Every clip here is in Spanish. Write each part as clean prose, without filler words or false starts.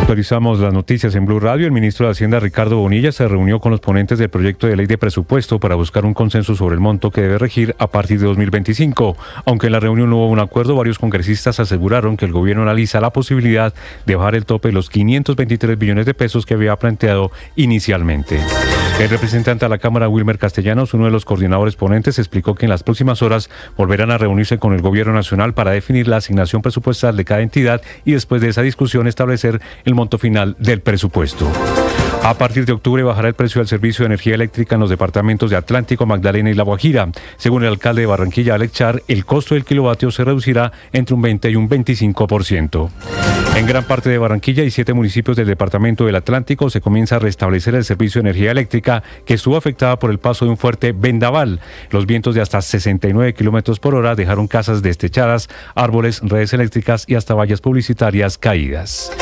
Actualizamos las noticias en Blue Radio. El ministro de Hacienda, Ricardo Bonilla, se reunió con los ponentes del proyecto de ley de presupuesto para buscar un consenso sobre el monto que debe regir a partir de 2025. Aunque en la reunión no hubo un acuerdo, varios congresistas aseguraron que el gobierno analiza la posibilidad de bajar el tope de los 523 billones de pesos que había planteado inicialmente. El representante a la Cámara, Wilmer Castellanos, uno de los coordinadores ponentes, explicó que en las próximas horas volverán a reunirse con el gobierno nacional para definir la asignación presupuestal de cada entidad y después de esa discusión establecer el monto final del presupuesto. A partir de octubre bajará el precio del servicio de energía eléctrica en los departamentos de Atlántico, Magdalena y La Guajira. Según el alcalde de Barranquilla, Alex Char, el costo del kilovatio se reducirá entre un 20 y un 25%. En gran parte de Barranquilla y 7 municipios del departamento del Atlántico se comienza a restablecer el servicio de energía eléctrica que estuvo afectada por el paso de un fuerte vendaval. Los vientos de hasta 69 kilómetros por hora dejaron casas destechadas, árboles, redes eléctricas y hasta vallas publicitarias caídas.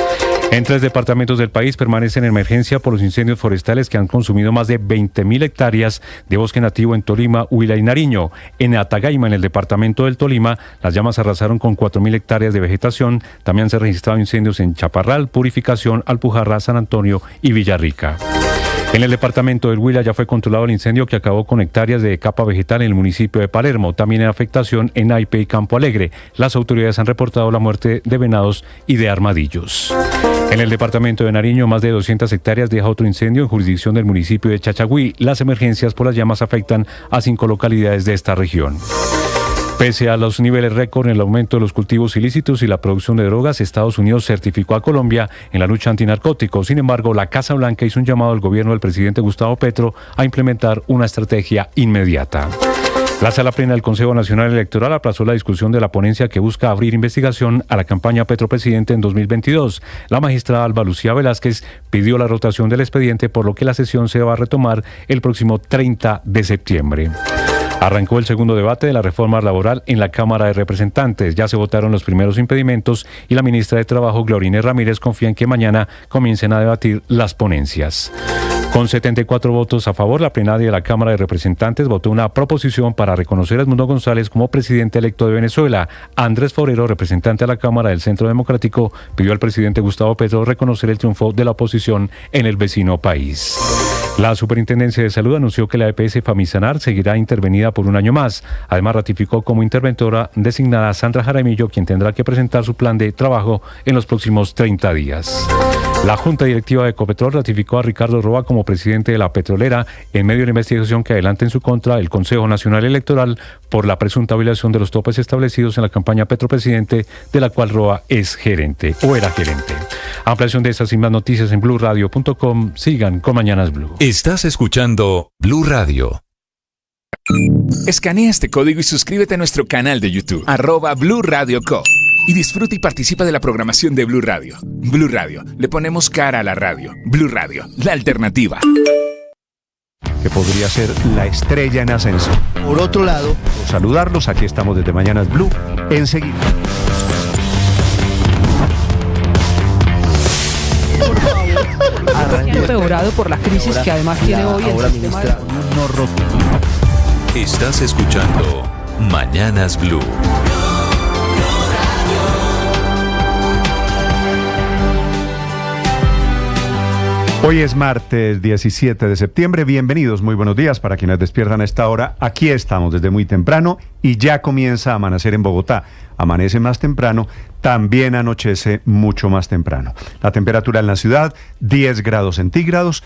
En 3 departamentos del país permanecen en emergencia por los incendios forestales que han consumido más de 20.000 hectáreas de bosque nativo en Tolima, Huila y Nariño. En Atagaima, en el departamento del Tolima, las llamas arrasaron con 4.000 hectáreas de vegetación. También se han registrado incendios en Chaparral, Purificación, Alpujarra, San Antonio y Villarrica. En el departamento del Huila ya fue controlado el incendio que acabó con hectáreas de capa vegetal en el municipio de Palermo. También hay afectación en Aipe y Campo Alegre. Las autoridades han reportado la muerte de venados y de armadillos. En el departamento de Nariño, más de 200 hectáreas deja otro incendio en jurisdicción del municipio de Chachagüí. Las emergencias por las llamas afectan a 5 localidades de esta región. Pese a los niveles récord en el aumento de los cultivos ilícitos y la producción de drogas, Estados Unidos certificó a Colombia en la lucha antinarcóticos. Sin embargo, la Casa Blanca hizo un llamado al gobierno del presidente Gustavo Petro a implementar una estrategia inmediata. La Sala Plena del Consejo Nacional Electoral aplazó la discusión de la ponencia que busca abrir investigación a la campaña Petro Presidente en 2022. La magistrada Alba Lucía Velázquez pidió la rotación del expediente, por lo que la sesión se va a retomar el próximo 30 de septiembre. Arrancó el segundo debate de la reforma laboral en la Cámara de Representantes. Ya se votaron los primeros impedimentos y la ministra de Trabajo, Gloria Inés Ramírez, confía en que mañana comiencen a debatir las ponencias. Con 74 votos a favor, la plenaria de la Cámara de Representantes votó una proposición para reconocer a Edmundo González como presidente electo de Venezuela. Andrés Forero, representante de la Cámara del Centro Democrático, pidió al presidente Gustavo Petro reconocer el triunfo de la oposición en el vecino país. La Superintendencia de Salud anunció que la EPS Famisanar seguirá intervenida por un año más. Además, ratificó como interventora designada a Sandra Jaramillo, quien tendrá que presentar su plan de trabajo en los próximos 30 días. La Junta Directiva de Ecopetrol ratificó a Ricardo Roa como presidente de la petrolera en medio de la investigación que adelanta en su contra el Consejo Nacional Electoral por la presunta violación de los topes establecidos en la campaña Petropresidente, de la cual Roa es gerente o era gerente. Ampliación de estas y más noticias en BlueRadio.com. Sigan con Mañanas Blue. Estás escuchando Blue Radio. Escanea este código y suscríbete a nuestro canal de YouTube, @Blue Radio Co. Y disfruta y participa de la programación de Blue Radio. Blue Radio, le ponemos cara a la radio. Blue Radio, la alternativa. Que podría ser la estrella en ascenso. Por otro lado, saludarlos, aquí estamos desde Mañanas Blue, enseguida. Empeorado por la crisis que además tiene hoy el sistema de... Estás escuchando Mañanas Blue. Hoy es martes 17 de septiembre, bienvenidos, muy buenos días para quienes despiertan a esta hora. Aquí estamos desde muy temprano y ya comienza a amanecer en Bogotá. Amanece más temprano, también anochece mucho más temprano. La temperatura en la ciudad, 10 grados centígrados.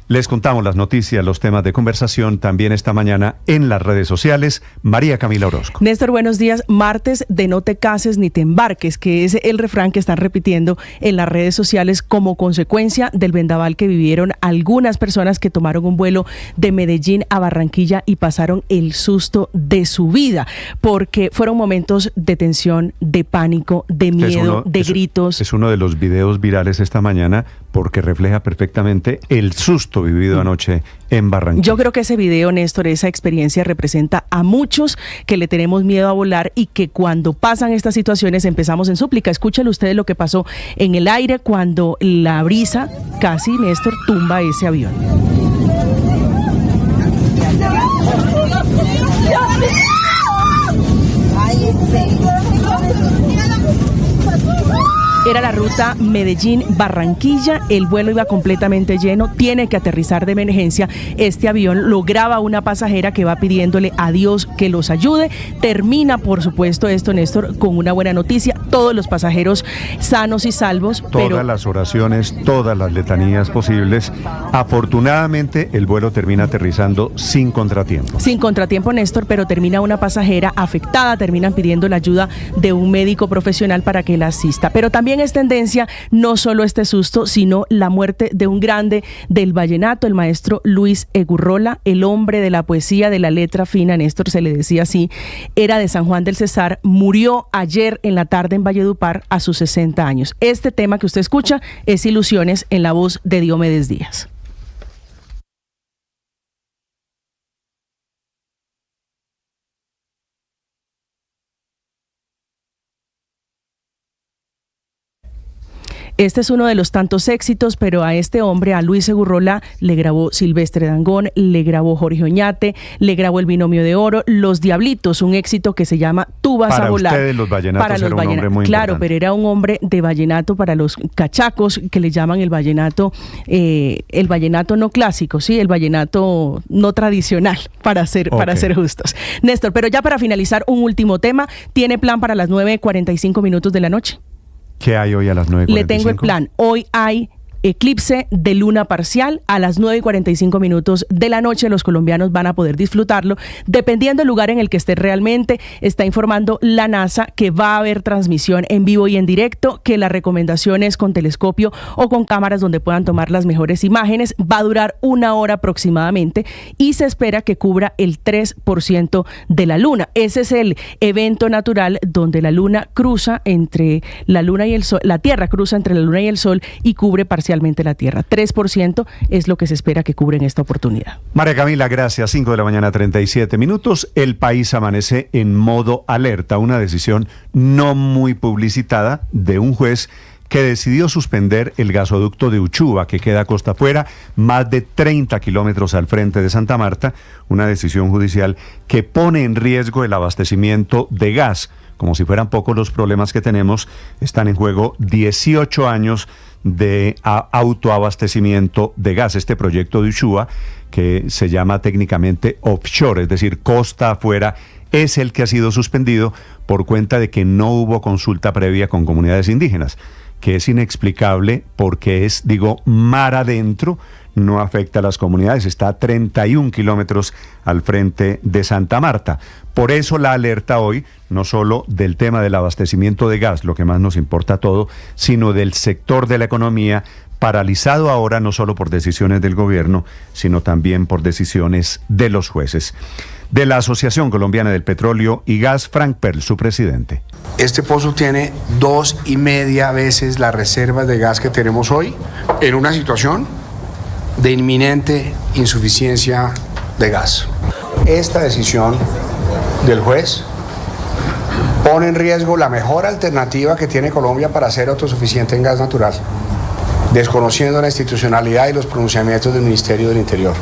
Les contamos las noticias, los temas de conversación también esta mañana en las redes sociales. María Camila Orozco. Néstor, buenos días. Martes de no te cases ni te embarques, que es el refrán que están repitiendo en las redes sociales como consecuencia del vendaval que vivieron algunas personas que tomaron un vuelo de Medellín a Barranquilla y pasaron el susto de su vida, porque fueron momentos de tensión, de pánico, de miedo, de gritos. Es uno de los videos virales esta mañana porque refleja perfectamente el susto vivido anoche en Barranquilla. Yo creo que ese video, Néstor, esa experiencia representa a muchos que le tenemos miedo a volar y que cuando pasan estas situaciones empezamos en súplica. Escúchale ustedes lo que pasó en el aire cuando la brisa casi, Néstor, tumba ese avión. Era la ruta Medellín-Barranquilla, el vuelo iba completamente lleno, tiene que aterrizar de emergencia. Este avión lograba una pasajera que va pidiéndole a Dios que los ayude. Termina, por supuesto, esto, Néstor, con una buena noticia. Todos los pasajeros sanos y salvos. Todas las oraciones, todas las letanías posibles. Afortunadamente, el vuelo termina aterrizando sin contratiempo. Sin contratiempo, Néstor, pero termina una pasajera afectada, terminan pidiendo la ayuda de un médico profesional para que la asista. Pero también es tendencia no solo este susto, sino la muerte de un grande del vallenato, el maestro Luis Egurrola, el hombre de la poesía, de la letra fina, Néstor, se le decía así, era de San Juan del Cesar, murió ayer en la tarde en Valledupar a sus 60 años. Este tema que usted escucha es Ilusiones, en la voz de Diomedes Díaz. Este es uno de los tantos éxitos, pero a este hombre, a Luis Egurrola, le grabó Silvestre Dangond, le grabó Jorge Oñate, le grabó El Binomio de Oro, Los Diablitos, un éxito que se llama Tú vas a volar. Para ustedes los vallenatos para los era un hombre muy claro, importante. pero era un hombre de vallenato para los cachacos, que le llaman el vallenato no clásico, sí, el vallenato no tradicional, para ser justos. Néstor, pero ya para finalizar, un último tema, ¿tiene plan para las 9:45 de la noche? ¿Qué hay hoy a las 9:45? Le tengo el plan. Hoy hay eclipse de luna parcial a las 9:45 de la noche. Los colombianos van a poder disfrutarlo dependiendo del lugar en el que esté realmente. Está informando la NASA que va a haber transmisión en vivo y en directo, que la recomendación es con telescopio o con cámaras donde puedan tomar las mejores imágenes. Va a durar 1 hora aproximadamente y se espera que cubra el 3% de la luna. Ese es el evento natural donde la luna cruza entre la luna y el sol, la Tierra cruza entre la luna y el sol y cubre parcialmente la Tierra. 3% es lo que se espera que cubra en esta oportunidad. María Camila, gracias. 5:37 a.m. El país amanece en modo alerta. Una decisión no muy publicitada de un juez que decidió suspender el gasoducto de Uchuva, que queda costa afuera, más de 30 kilómetros al frente de Santa Marta. Una decisión judicial que pone en riesgo el abastecimiento de gas. Como si fueran pocos los problemas que tenemos, están en juego 18 años de autoabastecimiento de gas. Este proyecto de Uchuva, que se llama técnicamente offshore, es decir, costa afuera, es el que ha sido suspendido por cuenta de que no hubo consulta previa con comunidades indígenas, que es inexplicable porque es, mar adentro, no afecta a las comunidades, está a 31 kilómetros al frente de Santa Marta. Por eso la alerta hoy, no solo del tema del abastecimiento de gas, lo que más nos importa a todo, sino del sector de la economía, paralizado ahora no solo por decisiones del gobierno, sino también por decisiones de los jueces. De la Asociación Colombiana del Petróleo y Gas, Frank Perl, su presidente. Este pozo tiene 2,5 veces las reservas de gas que tenemos hoy, en una situación de inminente insuficiencia de gas. Esta decisión del juez pone en riesgo la mejor alternativa que tiene Colombia para ser autosuficiente en gas natural, desconociendo la institucionalidad y los pronunciamientos del Ministerio del Interior.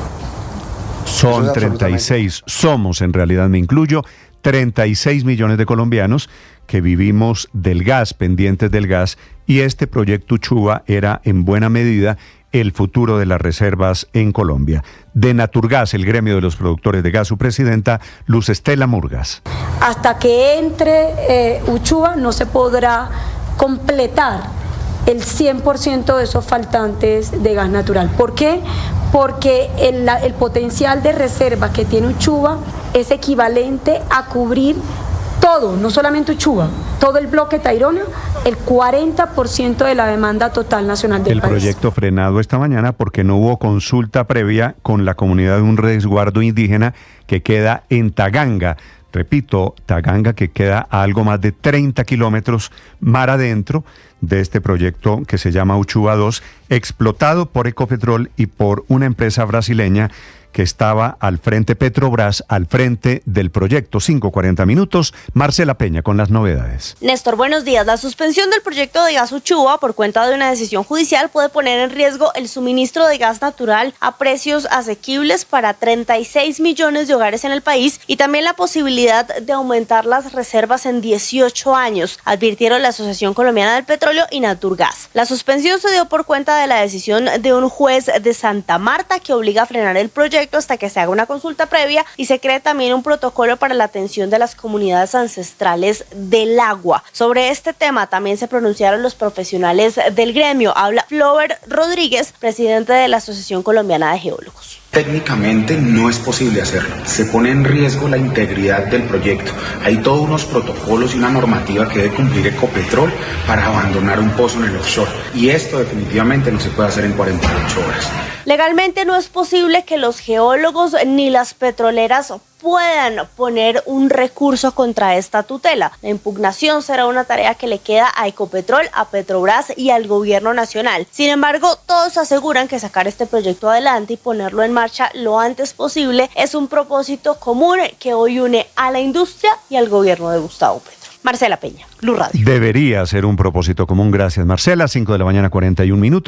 Son 36, somos, en realidad me incluyo, 36 millones de colombianos que vivimos del gas, pendientes del gas, y este proyecto Uchuva era en buena medida el futuro de las reservas en Colombia. De Naturgas, el gremio de los productores de gas, su presidenta, Luz Estela Murgas. Hasta que entre Uchuva no se podrá completar el 100% de esos faltantes de gas natural. ¿Por qué? Porque el potencial de reserva que tiene Uchuva es equivalente a cubrir todo, no solamente Uchuva, todo el bloque Tayrona, el 40% de la demanda total nacional del país. El proyecto frenado esta mañana porque no hubo consulta previa con la comunidad de un resguardo indígena que queda en Taganga. Repito, Taganga, que queda a algo más de 30 kilómetros mar adentro de este proyecto que se llama Uchuva 2, explotado por Ecopetrol y por una empresa brasileña que estaba al frente, Petrobras, al frente del proyecto. 5:40 a.m. Marcela Peña con las novedades. Néstor, buenos días. La suspensión del proyecto de gas Uchuva por cuenta de una decisión judicial puede poner en riesgo el suministro de gas natural a precios asequibles para 36 millones de hogares en el país y también la posibilidad de aumentar las reservas en 18 años, advirtieron la Asociación Colombiana del Petróleo Ecopetróleo y Naturgas. La suspensión se dio por cuenta de la decisión de un juez de Santa Marta que obliga a frenar el proyecto hasta que se haga una consulta previa y se cree también un protocolo para la atención de las comunidades ancestrales del agua. Sobre este tema también se pronunciaron los profesionales del gremio. Habla Flover Rodríguez, presidente de la Asociación Colombiana de Geólogos. Técnicamente no es posible hacerlo. Se pone en riesgo la integridad del proyecto. Hay todos unos protocolos y una normativa que debe cumplir Ecopetrol para abandonar un pozo en el offshore. Y esto definitivamente no se puede hacer en 48 horas. Legalmente no es posible que los geólogos ni las petroleras puedan poner un recurso contra esta tutela. La impugnación será una tarea que le queda a Ecopetrol, a Petrobras y al gobierno nacional. Sin embargo, todos aseguran que sacar este proyecto adelante y ponerlo en marcha lo antes posible es un propósito común que hoy une a la industria y al gobierno de Gustavo Petro. Marcela Peña, Blue Radio. Debería ser un propósito común. Gracias, Marcela. 5:41 a.m.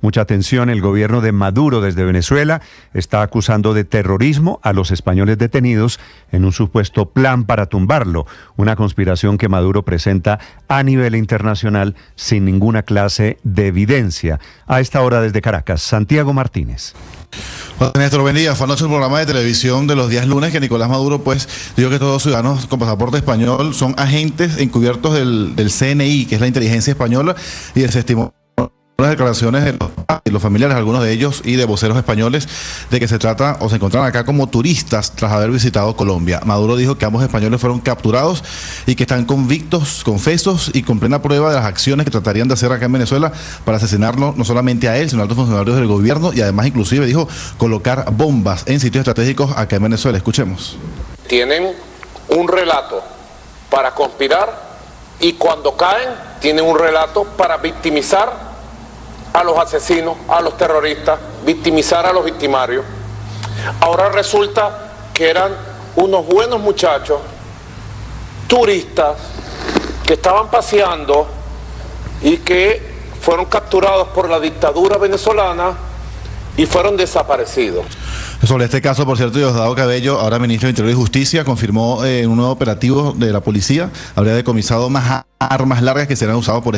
Mucha atención. El gobierno de Maduro desde Venezuela está acusando de terrorismo a los españoles detenidos en un supuesto plan para tumbarlo. Una conspiración que Maduro presenta a nivel internacional sin ninguna clase de evidencia. A esta hora desde Caracas, Santiago Martínez. Hola, Néstor, buen día. Fue anoche un programa de televisión de los días lunes que Nicolás Maduro dijo que todos los ciudadanos con pasaporte español son agentes encubiertos del CNI, que es la inteligencia española, y desestimó las declaraciones de los familiares, algunos de ellos, y de voceros españoles, de que se trata o se encontraron acá como turistas tras haber visitado Colombia. Maduro dijo que ambos españoles fueron capturados y que están convictos, confesos y con plena prueba de las acciones que tratarían de hacer acá en Venezuela para asesinarlo, no solamente a él, sino a otros funcionarios del gobierno, y además inclusive dijo colocar bombas en sitios estratégicos acá en Venezuela. Escuchemos. Tienen un relato para conspirar y cuando caen tienen un relato para victimizar a los asesinos, a los terroristas, victimizar a los victimarios. Ahora resulta que eran unos buenos muchachos, turistas, que estaban paseando y que fueron capturados por la dictadura venezolana y fueron desaparecidos. Sobre este caso, por cierto, Diosdado Cabello, ahora ministro de Interior y Justicia, confirmó un nuevo operativo de la policía. Habría decomisado más armas largas que serán usadas por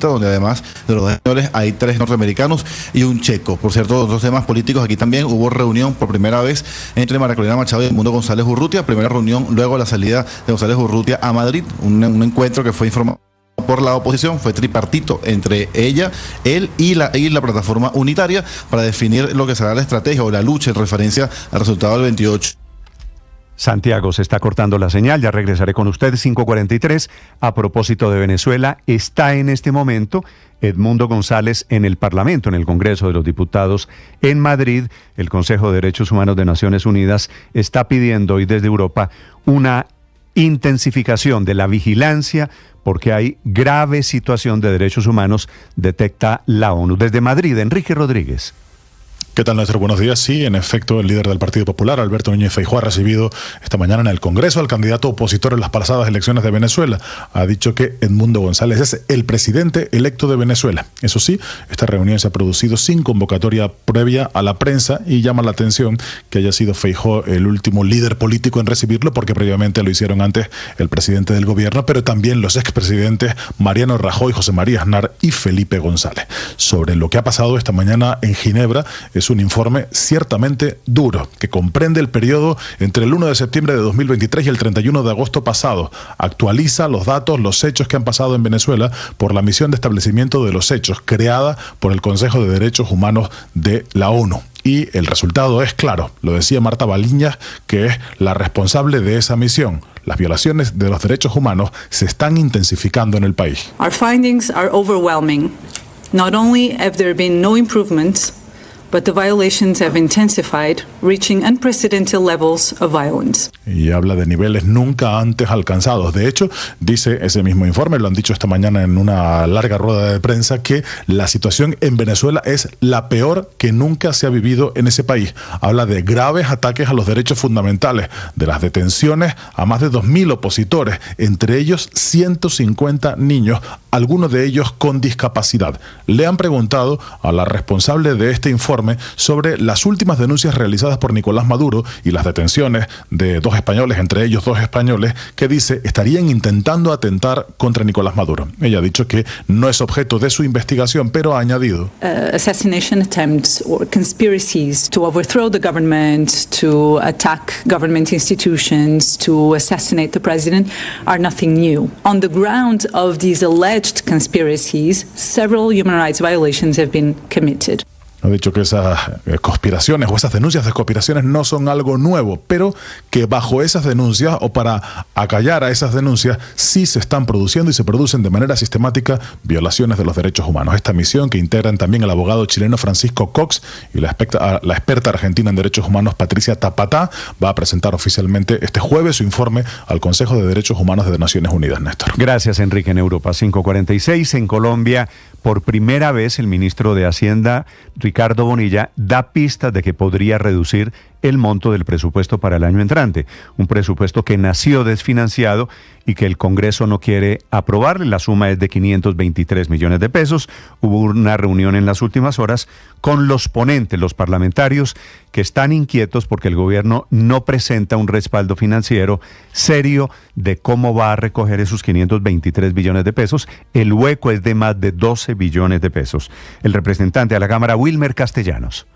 donde además de los dos españoles hay 3 norteamericanos y un checo. Por cierto, otros temas políticos aquí también. Hubo reunión por primera vez entre María Corina Machado y Edmundo González Urrutia. Primera reunión luego de la salida de González Urrutia a Madrid. Un encuentro que fue informado por la oposición, fue tripartito entre ella, él y la plataforma unitaria para definir lo que será la estrategia o la lucha en referencia al resultado del 28. Santiago, se está cortando la señal, ya regresaré con usted. 5:43. A propósito de Venezuela, está en este momento Edmundo González en el Parlamento, en el Congreso de los Diputados en Madrid. El Consejo de Derechos Humanos de Naciones Unidas está pidiendo hoy desde Europa una intensificación de la vigilancia porque hay grave situación de derechos humanos, detecta la ONU. Desde Madrid, Enrique Rodríguez. ¿Qué tal, Néstor? Buenos días. Sí, en efecto, el líder del Partido Popular, Alberto Núñez Feijóo, ha recibido esta mañana en el Congreso al candidato opositor en las pasadas elecciones de Venezuela. Ha dicho que Edmundo González es el presidente electo de Venezuela. Eso sí, esta reunión se ha producido sin convocatoria previa a la prensa y llama la atención que haya sido Feijóo el último líder político en recibirlo, porque previamente lo hicieron antes el presidente del gobierno, pero también los expresidentes Mariano Rajoy, José María Aznar y Felipe González. Sobre lo que ha pasado esta mañana en Ginebra, es un informe ciertamente duro, que comprende el periodo entre el 1 de septiembre de 2023 y el 31 de agosto pasado. Actualiza los datos, los hechos que han pasado en Venezuela por la misión de establecimiento de los hechos, creada por el Consejo de Derechos Humanos de la ONU. Y el resultado es claro, lo decía Marta Baliñas, que es la responsable de esa misión. Las violaciones de los derechos humanos se están intensificando en el país. Our findings are overwhelming. Not only have there been no improvements, but the violations have intensified, reaching unprecedented levels of violence. Y habla de niveles nunca antes alcanzados. De hecho, dice ese mismo informe, lo han dicho esta mañana en una larga rueda de prensa, que la situación en Venezuela es la peor que nunca se ha vivido en ese país. Habla de graves ataques a los derechos fundamentales, de las detenciones a más de 2.000 opositores, entre ellos 150 niños, algunos de ellos con discapacidad. Le han preguntado a la responsable de este informe sobre las últimas denuncias realizadas por Nicolás Maduro y las detenciones de 2 españoles, entre ellos 2 españoles, que dice estarían intentando atentar contra Nicolás Maduro. Ella ha dicho que no es objeto de su investigación, pero ha añadido: assassination attempts or conspiracies to overthrow the government, to attack government institutions, to assassinate the president are nothing new. On the ground of these alleged conspiracies, several human rights violations have been committed. Ha dicho que esas conspiraciones o esas denuncias de conspiraciones no son algo nuevo, pero que bajo esas denuncias o para acallar a esas denuncias sí se están produciendo y se producen de manera sistemática violaciones de los derechos humanos. Esta misión, que integran también el abogado chileno Francisco Cox y la experta argentina en derechos humanos Patricia Tapatá, va a presentar oficialmente este jueves su informe al Consejo de Derechos Humanos de Naciones Unidas. Néstor. Gracias, Enrique. En Europa, 5:46. En Colombia, por primera vez, el ministro de Hacienda, Ricardo Bonilla, da pistas de que podría reducir el monto del presupuesto para el año entrante. Un presupuesto que nació desfinanciado y que el Congreso no quiere aprobar. La suma es de 523 millones de pesos. Hubo una reunión en las últimas horas con los ponentes, los parlamentarios, que están inquietos porque el gobierno no presenta un respaldo financiero serio de cómo va a recoger esos 523 billones de pesos. El hueco es de más de 12 billones de pesos. El representante de la Cámara, Wilmer Castellanos.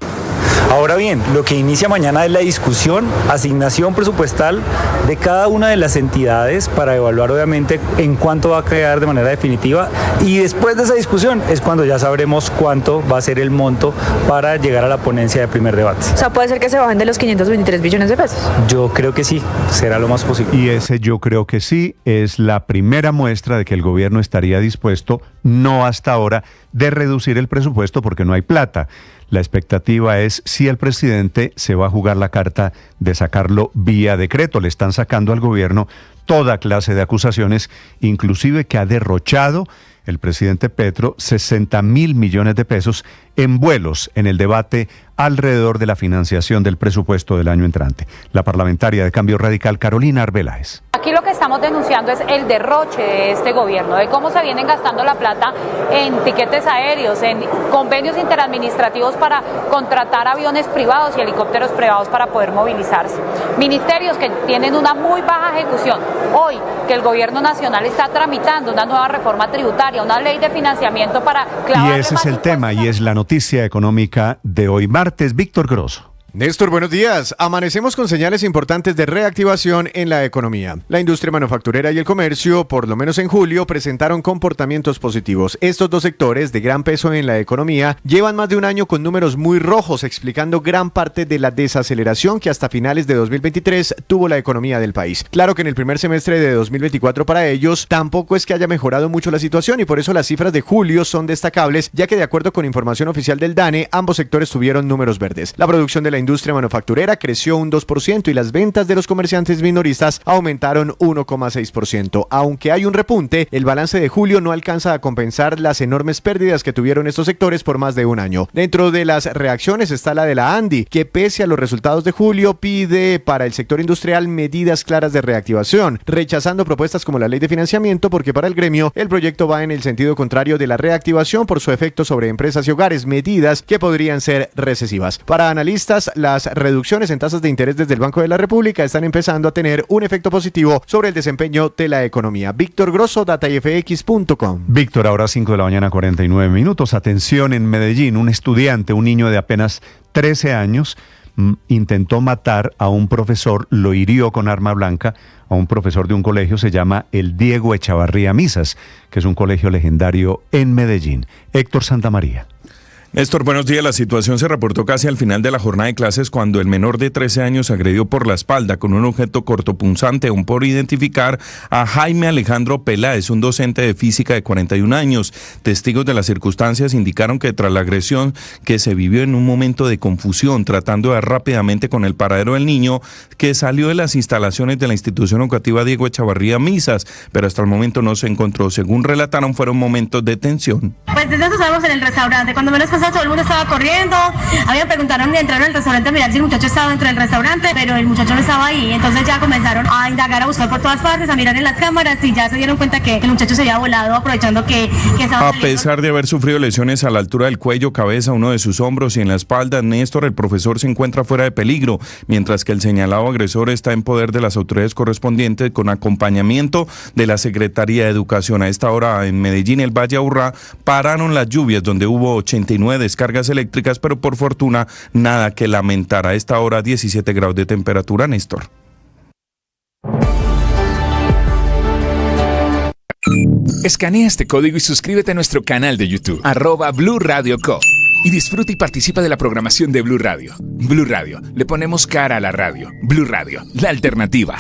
Ahora bien, lo que inicia mañana es la discusión, asignación presupuestal de cada una de las entidades para evaluar obviamente en cuánto va a quedar de manera definitiva, y después de esa discusión es cuando ya sabremos cuánto va a ser el monto para llegar a la ponencia de primer debate. O sea, ¿puede ser que se bajen de los 523 billones de pesos? Yo creo que sí, será lo más posible. Y ese yo creo que sí es la primera muestra de que el gobierno estaría dispuesto, no hasta ahora, de reducir el presupuesto porque no hay plata. La expectativa es si el presidente se va a jugar la carta de sacarlo vía decreto. Le están sacando al gobierno toda clase de acusaciones, inclusive que ha derrochado el presidente Petro 60.000 millones de pesos en vuelos en el debate alrededor de la financiación del presupuesto del año entrante. La parlamentaria de Cambio Radical, Carolina Arbeláez. Aquí lo que estamos denunciando es el derroche de este gobierno, de cómo se vienen gastando la plata en tiquetes aéreos, en convenios interadministrativos para contratar aviones privados y helicópteros privados para poder movilizarse. Ministerios que tienen una muy baja ejecución. Hoy que el gobierno nacional está tramitando una nueva reforma tributaria, una ley de financiamiento para clavarle. Y ese es el tema y es la noticia económica de hoy martes. Víctor Grosso. Néstor, buenos días. Amanecemos con señales importantes de reactivación en la economía. La industria manufacturera y el comercio, por lo menos en julio, presentaron comportamientos positivos. Estos dos sectores de gran peso en la economía llevan más de un año con números muy rojos, explicando gran parte de la desaceleración que hasta finales de 2023 tuvo la economía del país. Claro que en el primer semestre de 2024 para ellos tampoco es que haya mejorado mucho la situación y por eso las cifras de julio son destacables, ya que de acuerdo con información oficial del DANE, ambos sectores tuvieron números verdes. La producción de la industria manufacturera creció un 2% y las ventas de los comerciantes minoristas aumentaron 1,6%. Aunque hay un repunte, el balance de julio no alcanza a compensar las enormes pérdidas que tuvieron estos sectores por más de un año. Dentro de las reacciones está la de la ANDI, que pese a los resultados de julio pide para el sector industrial medidas claras de reactivación, rechazando propuestas como la ley de financiamiento porque para el gremio el proyecto va en el sentido contrario de la reactivación por su efecto sobre empresas y hogares, medidas que podrían ser recesivas. Para analistas, las reducciones en tasas de interés desde el Banco de la República están empezando a tener un efecto positivo sobre el desempeño de la economía. Víctor Grosso, datayfx.com. Víctor, ahora 5 de la mañana, 49 minutos. Atención, en Medellín, un estudiante, un niño de apenas 13 años, intentó matar a un profesor, lo hirió con arma blanca a un profesor de un colegio, se llama el Diego Echavarría Misas, que es un colegio legendario en Medellín. Héctor Santamaría. Néstor, buenos días. La situación se reportó casi al final de la jornada de clases cuando el menor de 13 años agredió por la espalda con un objeto cortopunzante, aún por identificar, a Jaime Alejandro Peláez, un docente de física de 41 años. Testigos de las circunstancias indicaron que tras la agresión, que se vivió en un momento de confusión, tratando de dar rápidamente con el paradero del niño, que salió de las instalaciones de la institución educativa Diego Echavarría Misas, pero hasta el momento no se encontró. Según relataron, fueron momentos de tensión. Pues desde eso estábamos en el restaurante, cuando menos pasó? Todo el mundo estaba corriendo, preguntaron, entraron al restaurante a mirar si el muchacho estaba dentro del restaurante, pero el muchacho no estaba ahí, entonces ya comenzaron a indagar, a buscar por todas partes, a mirar en las cámaras y ya se dieron cuenta que el muchacho se había volado aprovechando que estaba A pesar de haber sufrido lesiones a la altura del cuello, cabeza, uno de sus hombros y en la espalda, Néstor, el profesor, se encuentra fuera de peligro, mientras que el señalado agresor está en poder de las autoridades correspondientes con acompañamiento de la Secretaría de Educación. A esta hora en Medellín, el Valle Aburrá, pararon las lluvias donde hubo 89 descargas eléctricas, pero por fortuna nada que lamentar. A esta hora 17 grados de temperatura, Néstor. Escanea este código y suscríbete a nuestro canal de YouTube, @Blue Radio Co. Y disfruta y participa de la programación de Blue Radio. Blue Radio, le ponemos cara a la radio. Blue Radio, la alternativa.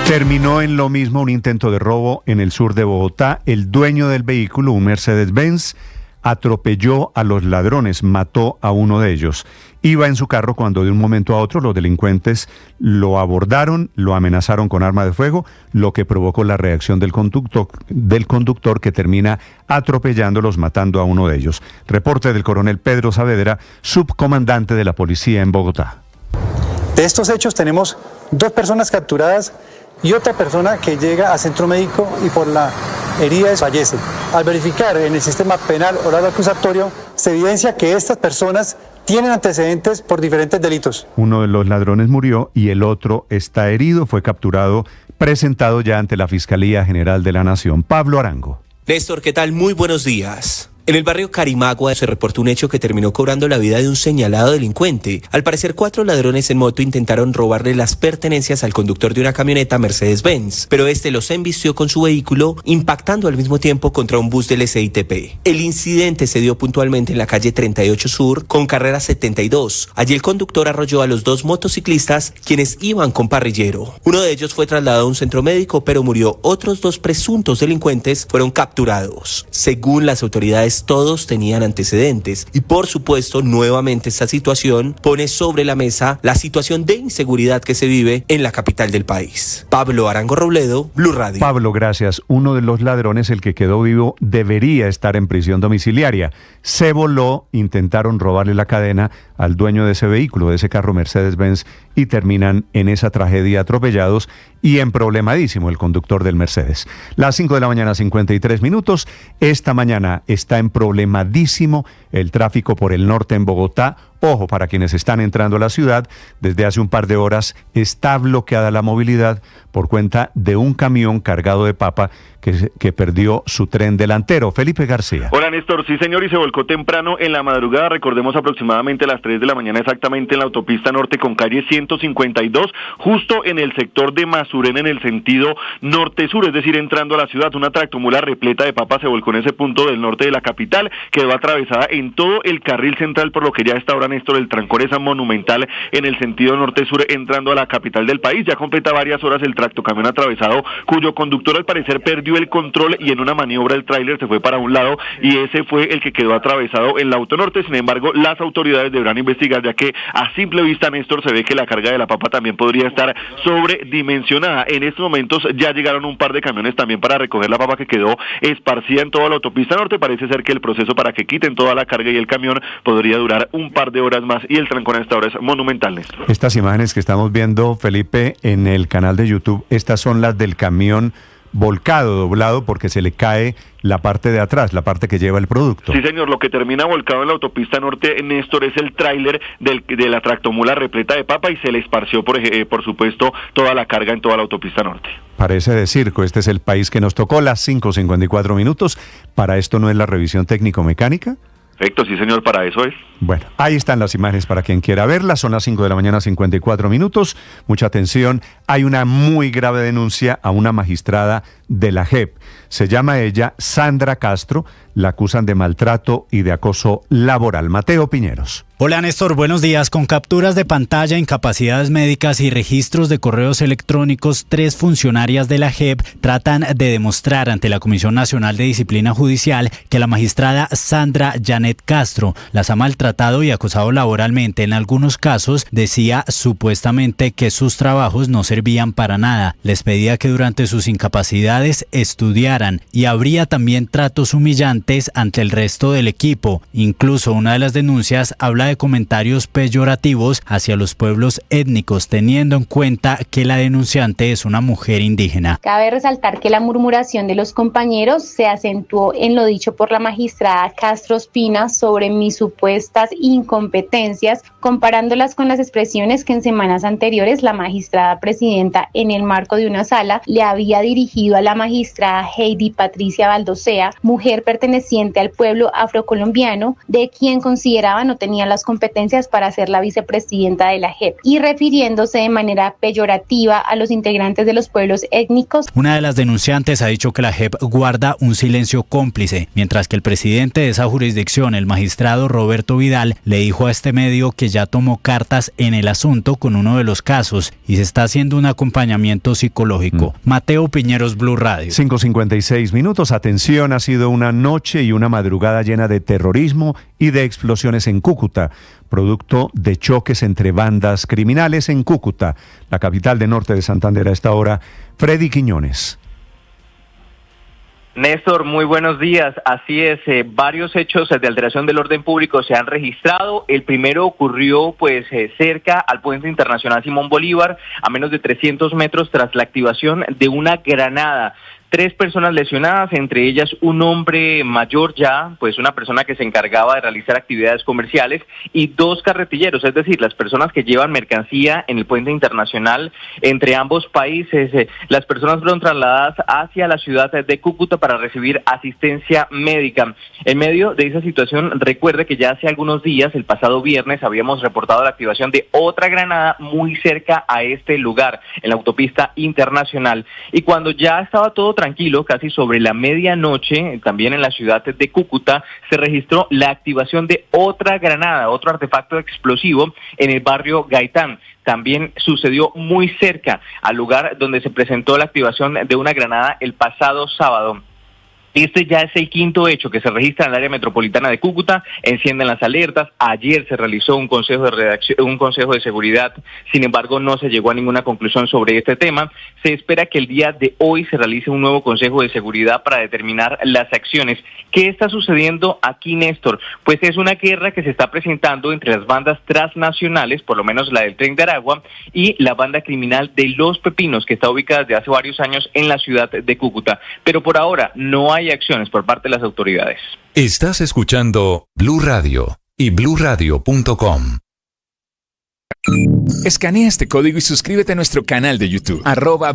Terminó en lo mismo un intento de robo en el sur de Bogotá. El dueño del vehículo, un Mercedes-Benz, atropelló a los ladrones, mató a uno de ellos. Iba en su carro cuando de un momento a otro los delincuentes lo abordaron, lo amenazaron con arma de fuego, lo que provocó la reacción del conductor que termina atropellándolos, matando a uno de ellos. Reporte del coronel Pedro Saavedra, subcomandante de la policía en Bogotá. De estos hechos tenemos 2 personas capturadas y otra persona que llega a centro médico y por la herida fallece. Al verificar en el sistema penal oral acusatorio, se evidencia que estas personas tienen antecedentes por diferentes delitos. Uno de los ladrones murió y el otro está herido, fue capturado, presentado ya ante la Fiscalía General de la Nación. Pablo Arango. Néstor, ¿qué tal? Muy buenos días. En el barrio Carimagua se reportó un hecho que terminó cobrando la vida de un señalado delincuente. Al parecer, 4 ladrones en moto intentaron robarle las pertenencias al conductor de una camioneta Mercedes-Benz, pero este los embistió con su vehículo, impactando al mismo tiempo contra un bus del SITP. El incidente se dio puntualmente en la calle 38 Sur, con carrera 72. Allí el conductor arrolló a los 2 motociclistas, quienes iban con parrillero. Uno de ellos fue trasladado a un centro médico, pero murió. Otros 2 presuntos delincuentes fueron capturados. Según las autoridades, todos tenían antecedentes y por supuesto nuevamente esta situación pone sobre la mesa la situación de inseguridad que se vive en la capital del país. Pablo Arango Robledo, Blue Radio. Pablo, gracias. Uno de los ladrones, el que quedó vivo, debería estar en prisión domiciliaria. Se voló, intentaron robarle la cadena al dueño de ese vehículo, de ese carro Mercedes-Benz, y terminan en esa tragedia atropellados y emproblemadísimo el conductor del Mercedes. Las 5 de la mañana, 53 minutos. Esta mañana está emproblemadísimo el tráfico por el norte en Bogotá. Ojo, para quienes están entrando a la ciudad, desde hace un par de horas está bloqueada la movilidad por cuenta de un camión cargado de papa que perdió su tren delantero. Felipe García. Hola Néstor, sí señor, y se volcó temprano en la madrugada, recordemos aproximadamente a las 3 de la mañana exactamente en la autopista norte con calle 152, justo en el sector de Masurén en el sentido norte-sur, es decir, entrando a la ciudad. Una tractomula repleta de papas se volcó en ese punto del norte de la capital, quedó atravesada en todo el carril central, por lo que ya a esta hora, Néstor, el trancón es monumental en el sentido norte-sur entrando a la capital del país. Ya completa varias horas el tractocamión atravesado, cuyo conductor al parecer perdió el control y en una maniobra el tráiler se fue para un lado y ese fue el que quedó atravesado en la autonorte. Sin embargo, las autoridades deberán investigar, ya que a simple vista, Néstor, se ve que la carga de la papa también podría estar sobredimensionada. En estos momentos ya llegaron un par de camiones también para recoger la papa que quedó esparcida en toda la autopista norte. Parece ser que el proceso para que quiten toda la carga y el camión podría durar un par de horas más y el trancón a esta hora es monumental, Néstor. Estas imágenes que estamos viendo, Felipe, en el canal de YouTube, estas son las del camión volcado, doblado, porque se le cae la parte de atrás, la parte que lleva el producto. Sí, señor, lo que termina volcado en la autopista norte, Néstor, es el tráiler de la tractomula repleta de papa y se le esparció, por supuesto, toda la carga en toda la autopista norte. Parece de circo, este es el país que nos tocó, las 5:54 minutos. ¿Para esto no es la revisión técnico-mecánica? Perfecto, sí señor, para eso es. Bueno, ahí están las imágenes para quien quiera verlas, son las 5 de la mañana, 54 minutos. Mucha atención, hay una muy grave denuncia a una magistrada de la JEP. Se llama ella Sandra Castro. La acusan de maltrato y de acoso laboral. Mateo Piñeros. Hola Néstor, buenos días. Con capturas de pantalla, incapacidades médicas y registros de correos electrónicos, 3 funcionarias de la JEP tratan de demostrar ante la Comisión Nacional de Disciplina Judicial que la magistrada Sandra Janet Castro las ha maltratado y acosado laboralmente. En algunos casos decía supuestamente que sus trabajos no servían para nada. Les pedía que durante sus incapacidades estudiaran y habría también tratos humillantes ante el resto del equipo. Incluso una de las denuncias habla de comentarios peyorativos hacia los pueblos étnicos, teniendo en cuenta que la denunciante es una mujer indígena. Cabe resaltar que la murmuración de los compañeros se acentuó en lo dicho por la magistrada Castro Espina sobre mis supuestas incompetencias, comparándolas con las expresiones que en semanas anteriores la magistrada presidenta, en el marco de una sala, le había dirigido a la magistrada Heidi Patricia Baldosea, mujer perteneciente al pueblo afrocolombiano, de quien consideraba no tenía las competencias para ser la vicepresidenta de la JEP, y refiriéndose de manera peyorativa a los integrantes de los pueblos étnicos. Una de las denunciantes ha dicho que la JEP guarda un silencio cómplice, mientras que el presidente de esa jurisdicción, el magistrado Roberto Vidal, le dijo a este medio que ya tomó cartas en el asunto con uno de los casos y se está haciendo un acompañamiento psicológico. Mateo Piñeros, Blue Radio. 5:56 minutos. Atención, ha sido una noche y una madrugada llena de terrorismo y de explosiones en Cúcuta, producto de choques entre bandas criminales en Cúcuta, la capital de norte de Santander. A esta hora, Freddy Quiñones. Néstor, muy buenos días. Así es, varios hechos de alteración del orden público se han registrado. El primero ocurrió cerca al puente internacional Simón Bolívar, a menos de 300 metros tras la activación de una granada. 3 personas lesionadas, entre ellas un hombre mayor ya, una persona que se encargaba de realizar actividades comerciales, y 2 carretilleros, es decir, las personas que llevan mercancía en el puente internacional entre ambos países. Las personas fueron trasladadas hacia la ciudad de Cúcuta para recibir asistencia médica. En medio de esa situación, recuerde que ya hace algunos días, el pasado viernes, habíamos reportado la activación de otra granada muy cerca a este lugar, en la autopista internacional. Y cuando ya estaba todo tranquilo, casi sobre la medianoche, también en la ciudad de Cúcuta, se registró la activación de otra granada, otro artefacto explosivo en el barrio Gaitán. También sucedió muy cerca al lugar donde se presentó la activación de una granada el pasado sábado. Este ya es el 5º hecho que se registra en el área metropolitana de Cúcuta. Encienden las alertas. Ayer se realizó un consejo de seguridad. Sin embargo, no se llegó a ninguna conclusión sobre este tema. Se espera que el día de hoy se realice un nuevo consejo de seguridad para determinar las acciones. ¿Qué está sucediendo aquí, Néstor? Pues es una guerra que se está presentando entre las bandas transnacionales, por lo menos la del Tren de Aragua, y la banda criminal de Los Pepinos, que está ubicada desde hace varios años en la ciudad de Cúcuta. Pero por ahora no hay acciones por parte de las autoridades. Estás escuchando Blue Radio y bluradio.com. Escanea este código y suscríbete a nuestro canal de YouTube,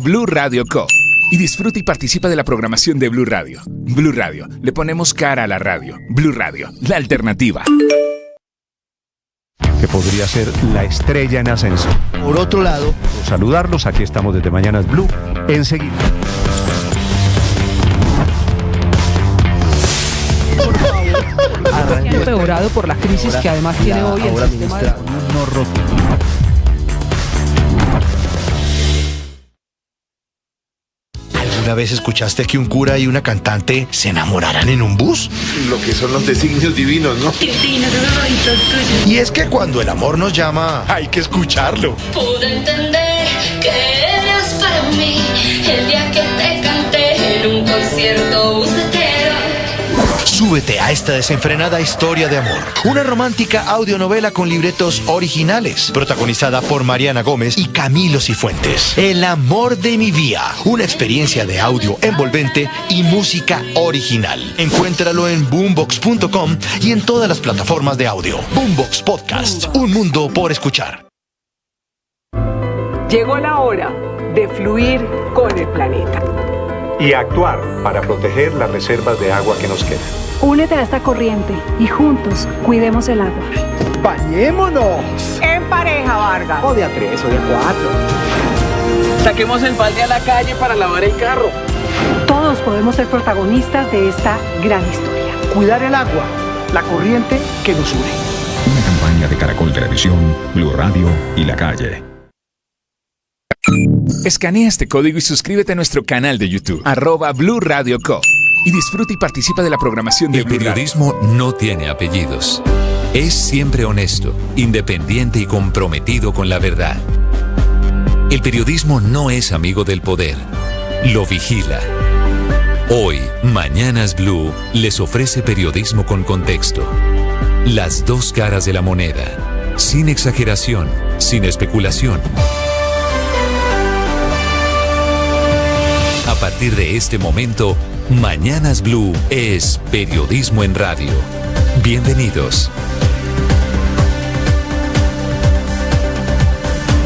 @Blue Radio Co. Y disfruta y participa de la programación de Blue Radio. Blue Radio, le ponemos cara a la radio. Blue Radio, la alternativa. Que podría ser la estrella en ascenso. Por otro lado, saludarlos, aquí estamos desde Mañanas Blue, enseguida. Empeorado por la crisis que además tiene hoy el sistema de... ¿Alguna vez escuchaste que un cura y una cantante se enamoraran en un bus? Lo que son los designios divinos, ¿no? Divinos, esos ojitos tuyos. Y es que cuando el amor nos llama, hay que escucharlo. Pude entender que eras para mí el día que te canté en un concierto bucetero. Súbete a esta desenfrenada historia de amor. Una romántica audionovela con libretos originales, protagonizada por Mariana Gómez y Camilo Cifuentes. El amor de mi vida. Una experiencia de audio envolvente y música original. Encuéntralo en boombox.com y en todas las plataformas de audio. Boombox Podcast. Un mundo por escuchar. Llegó la hora de fluir con el planeta. Y actuar para proteger las reservas de agua que nos quedan. Únete a esta corriente y juntos cuidemos el agua. ¡Bañémonos! En pareja, Vargas. O de a 3 o de a 4. Saquemos el balde a la calle para lavar el carro. Todos podemos ser protagonistas de esta gran historia. Cuidar el agua, la corriente que nos une. Una campaña de Caracol Televisión, Blue Radio y La Calle. Escanea este código y suscríbete a nuestro canal de YouTube, @Blue Radio Co. Y disfruta y participa de la programación de El periodismo no tiene apellidos. Es siempre honesto, independiente y comprometido con la verdad. El periodismo no es amigo del poder, lo vigila. Hoy, Mañanas Blue les ofrece periodismo con contexto. Las dos caras de la moneda, sin exageración, sin especulación. A partir de este momento, Mañanas Blue es periodismo en radio. Bienvenidos.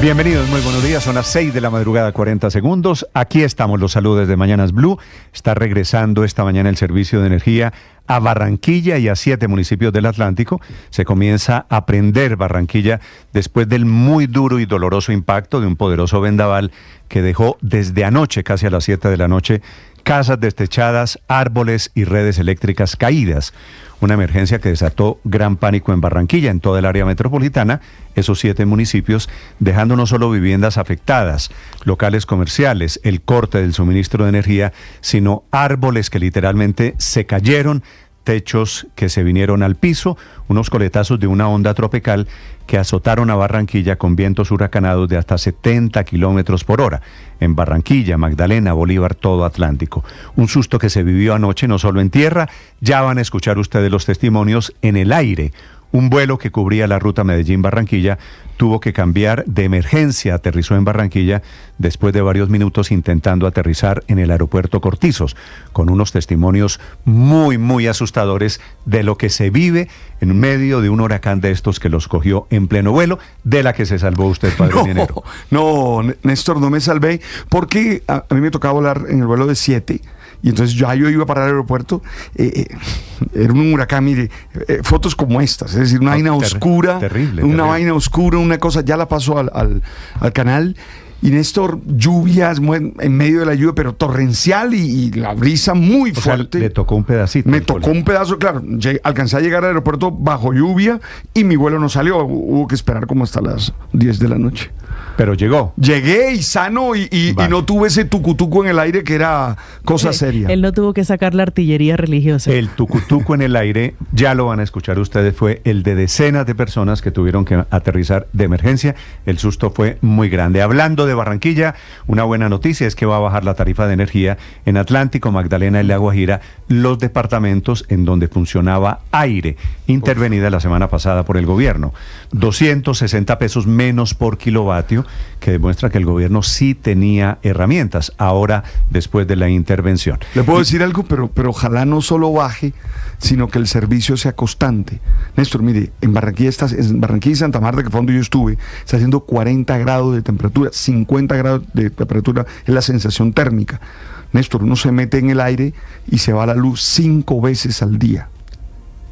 Bienvenidos, muy buenos días. Son las 6 de la madrugada, 40 segundos. Aquí estamos, los saludos de Mañanas Blue. Está regresando esta mañana el servicio de energía a Barranquilla y a 7 municipios del Atlántico. Se comienza a prender Barranquilla después del muy duro y doloroso impacto de un poderoso vendaval que dejó desde anoche, casi a las 7 de la noche, casas destechadas, árboles y redes eléctricas caídas. Una emergencia que desató gran pánico en Barranquilla, en toda el área metropolitana, esos 7 municipios, dejando no solo viviendas afectadas, locales comerciales, el corte del suministro de energía, sino árboles que literalmente se cayeron, techos que se vinieron al piso, unos coletazos de una onda tropical que azotaron a Barranquilla con vientos huracanados de hasta 70 kilómetros por hora. En Barranquilla, Magdalena, Bolívar, todo Atlántico. Un susto que se vivió anoche, no solo en tierra, ya van a escuchar ustedes los testimonios en el aire. Un vuelo que cubría la ruta Medellín-Barranquilla tuvo que cambiar de emergencia, aterrizó en Barranquilla después de varios minutos intentando aterrizar en el aeropuerto Cortizos, con unos testimonios muy, muy asustadores de lo que se vive en medio de un huracán de estos que los cogió en pleno vuelo, de la que se salvó usted, padre Llanero. No, Néstor, no me salvé, porque a mí me tocaba volar en el vuelo de 7, y entonces yo iba para el aeropuerto, era un huracán, mire, fotos como estas, es decir, una vaina oscura, terrible. Vaina oscura, una cosa, ya la paso al canal. Y Néstor, lluvias en medio de la lluvia, pero torrencial y la brisa muy fuerte. Le tocó un pedacito. Me tocó un pedazo, claro. Alcancé a llegar al aeropuerto bajo lluvia y mi vuelo no salió. Hubo que esperar como hasta las 10 de la noche. Pero llegó. Llegué y sano y no tuve ese tucutuco en el aire que era cosa seria. Él no tuvo que sacar la artillería religiosa. El tucutuco en el aire, ya lo van a escuchar ustedes, fue el de decenas de personas que tuvieron que aterrizar de emergencia. El susto fue muy grande. Hablando de Barranquilla, una buena noticia es que va a bajar la tarifa de energía en Atlántico, Magdalena y La Guajira, los departamentos en donde funcionaba aire, intervenida la semana pasada por el gobierno. 260 pesos menos por kilovatio, que demuestra que el gobierno sí tenía herramientas ahora después de la intervención. Le puedo decir algo, pero ojalá no solo baje, sino que el servicio sea constante. Néstor, mire, en Barranquilla y Santa Marta, que fue donde yo estuve, está haciendo 40 grados de temperatura, 50 grados de temperatura es la sensación térmica. Néstor, uno se mete en el aire y se va la luz 5 veces al día.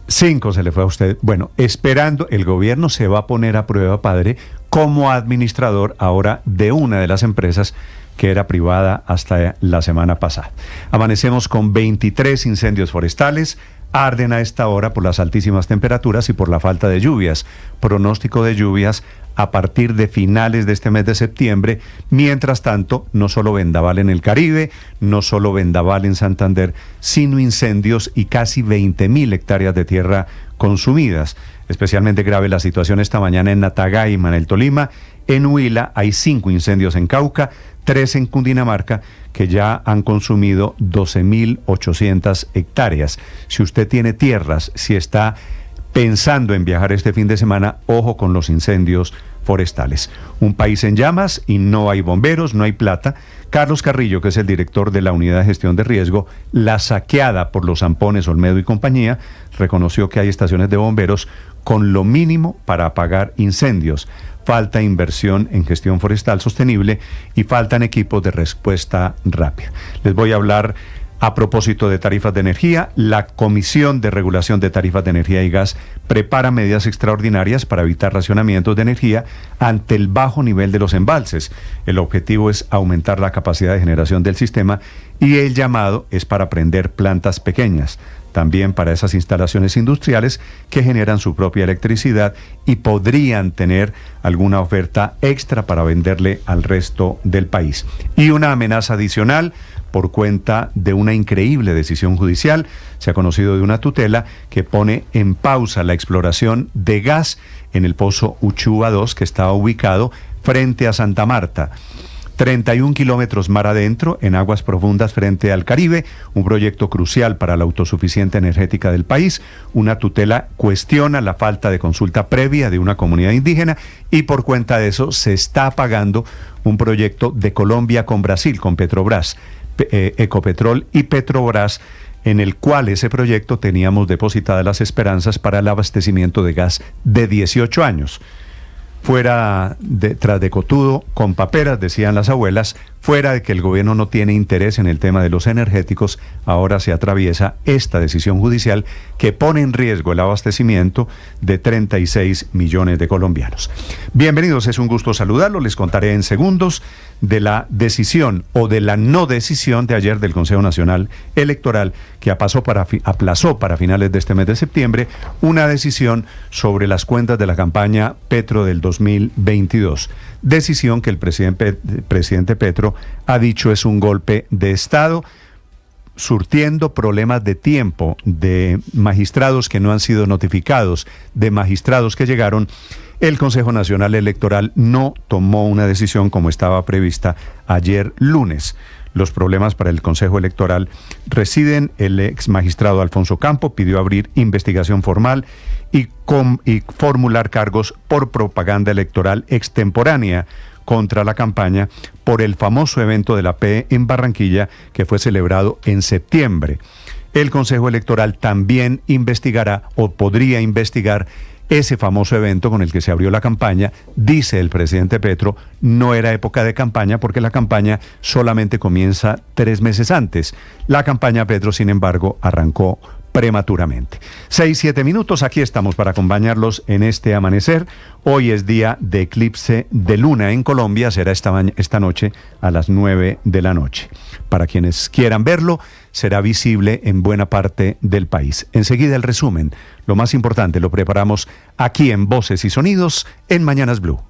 5 se le fue a usted. Bueno, esperando, el gobierno se va a poner a prueba, padre, como administrador ahora de una de las empresas que era privada hasta la semana pasada. Amanecemos con 23 incendios forestales, arden a esta hora por las altísimas temperaturas y por la falta de lluvias. Pronóstico de lluvias a partir de finales de este mes de septiembre. Mientras tanto, no solo vendaval en el Caribe, no solo vendaval en Santander, sino incendios y casi 20.000 hectáreas de tierra consumidas. Especialmente grave la situación esta mañana en Natagaima, en el Tolima. En Huila hay 5 incendios en Cauca, 3 en Cundinamarca, que ya han consumido 12.800 hectáreas. Si usted tiene tierras, si está pensando en viajar este fin de semana, ojo con los incendios forestales. Un país en llamas y no hay bomberos, no hay plata. Carlos Carrillo, que es el director de la Unidad de Gestión de Riesgo, la saqueada por los Zampones, Olmedo y compañía, reconoció que hay estaciones de bomberos con lo mínimo para apagar incendios. Falta inversión en gestión forestal sostenible y faltan equipos de respuesta rápida. Les voy a hablar A propósito de tarifas de energía, la Comisión de Regulación de Tarifas de Energía y Gas prepara medidas extraordinarias para evitar racionamientos de energía ante el bajo nivel de los embalses. El objetivo es aumentar la capacidad de generación del sistema y el llamado es para prender plantas pequeñas, también para esas instalaciones industriales que generan su propia electricidad y podrían tener alguna oferta extra para venderle al resto del país. Y una amenaza adicional por cuenta de una increíble decisión judicial. Se ha conocido de una tutela que pone en pausa la exploración de gas en el pozo Uchuva 2, que estaba ubicado frente a Santa Marta. 31 kilómetros mar adentro, en aguas profundas frente al Caribe, un proyecto crucial para la autosuficiencia energética del país. Una tutela cuestiona la falta de consulta previa de una comunidad indígena y por cuenta de eso se está apagando un proyecto de Colombia con Brasil, con Petrobras, Ecopetrol y Petrobras, en el cual ese proyecto teníamos depositadas las esperanzas para el abastecimiento de gas de 18 años. Tras de cotudo, con paperas, decían las abuelas, fuera de que el gobierno no tiene interés en el tema de los energéticos, ahora se atraviesa esta decisión judicial que pone en riesgo el abastecimiento de 36 millones de colombianos. Bienvenidos, es un gusto saludarlos. Les contaré en segundos de la decisión o de la no decisión de ayer del Consejo Nacional Electoral que aplazó para finales de este mes de septiembre una decisión sobre las cuentas de la campaña Petro del 2022. Decisión que el presidente Petro ha dicho es un golpe de Estado, surtiendo problemas de tiempo de magistrados que no han sido notificados, de magistrados que llegaron. El Consejo Nacional Electoral no tomó una decisión como estaba prevista ayer lunes. Los problemas para el Consejo Electoral residen. El ex magistrado Alfonso Campo pidió abrir investigación formal y formular cargos por propaganda electoral extemporánea contra la campaña por el famoso evento de la P en Barranquilla que fue celebrado en septiembre. El Consejo Electoral también investigará o podría investigar ese famoso evento con el que se abrió la campaña. Dice el presidente Petro, no era época de campaña porque la campaña solamente comienza 3 meses antes. La campaña Petro, sin embargo, arrancó prematuramente. 6-7 minutos, aquí estamos para acompañarlos en este amanecer. Hoy es día de eclipse de luna en Colombia, será esta noche a las 9 de la noche. Para quienes quieran verlo, será visible en buena parte del país. Enseguida el resumen, lo más importante lo preparamos aquí en Voces y Sonidos en Mañanas Blue.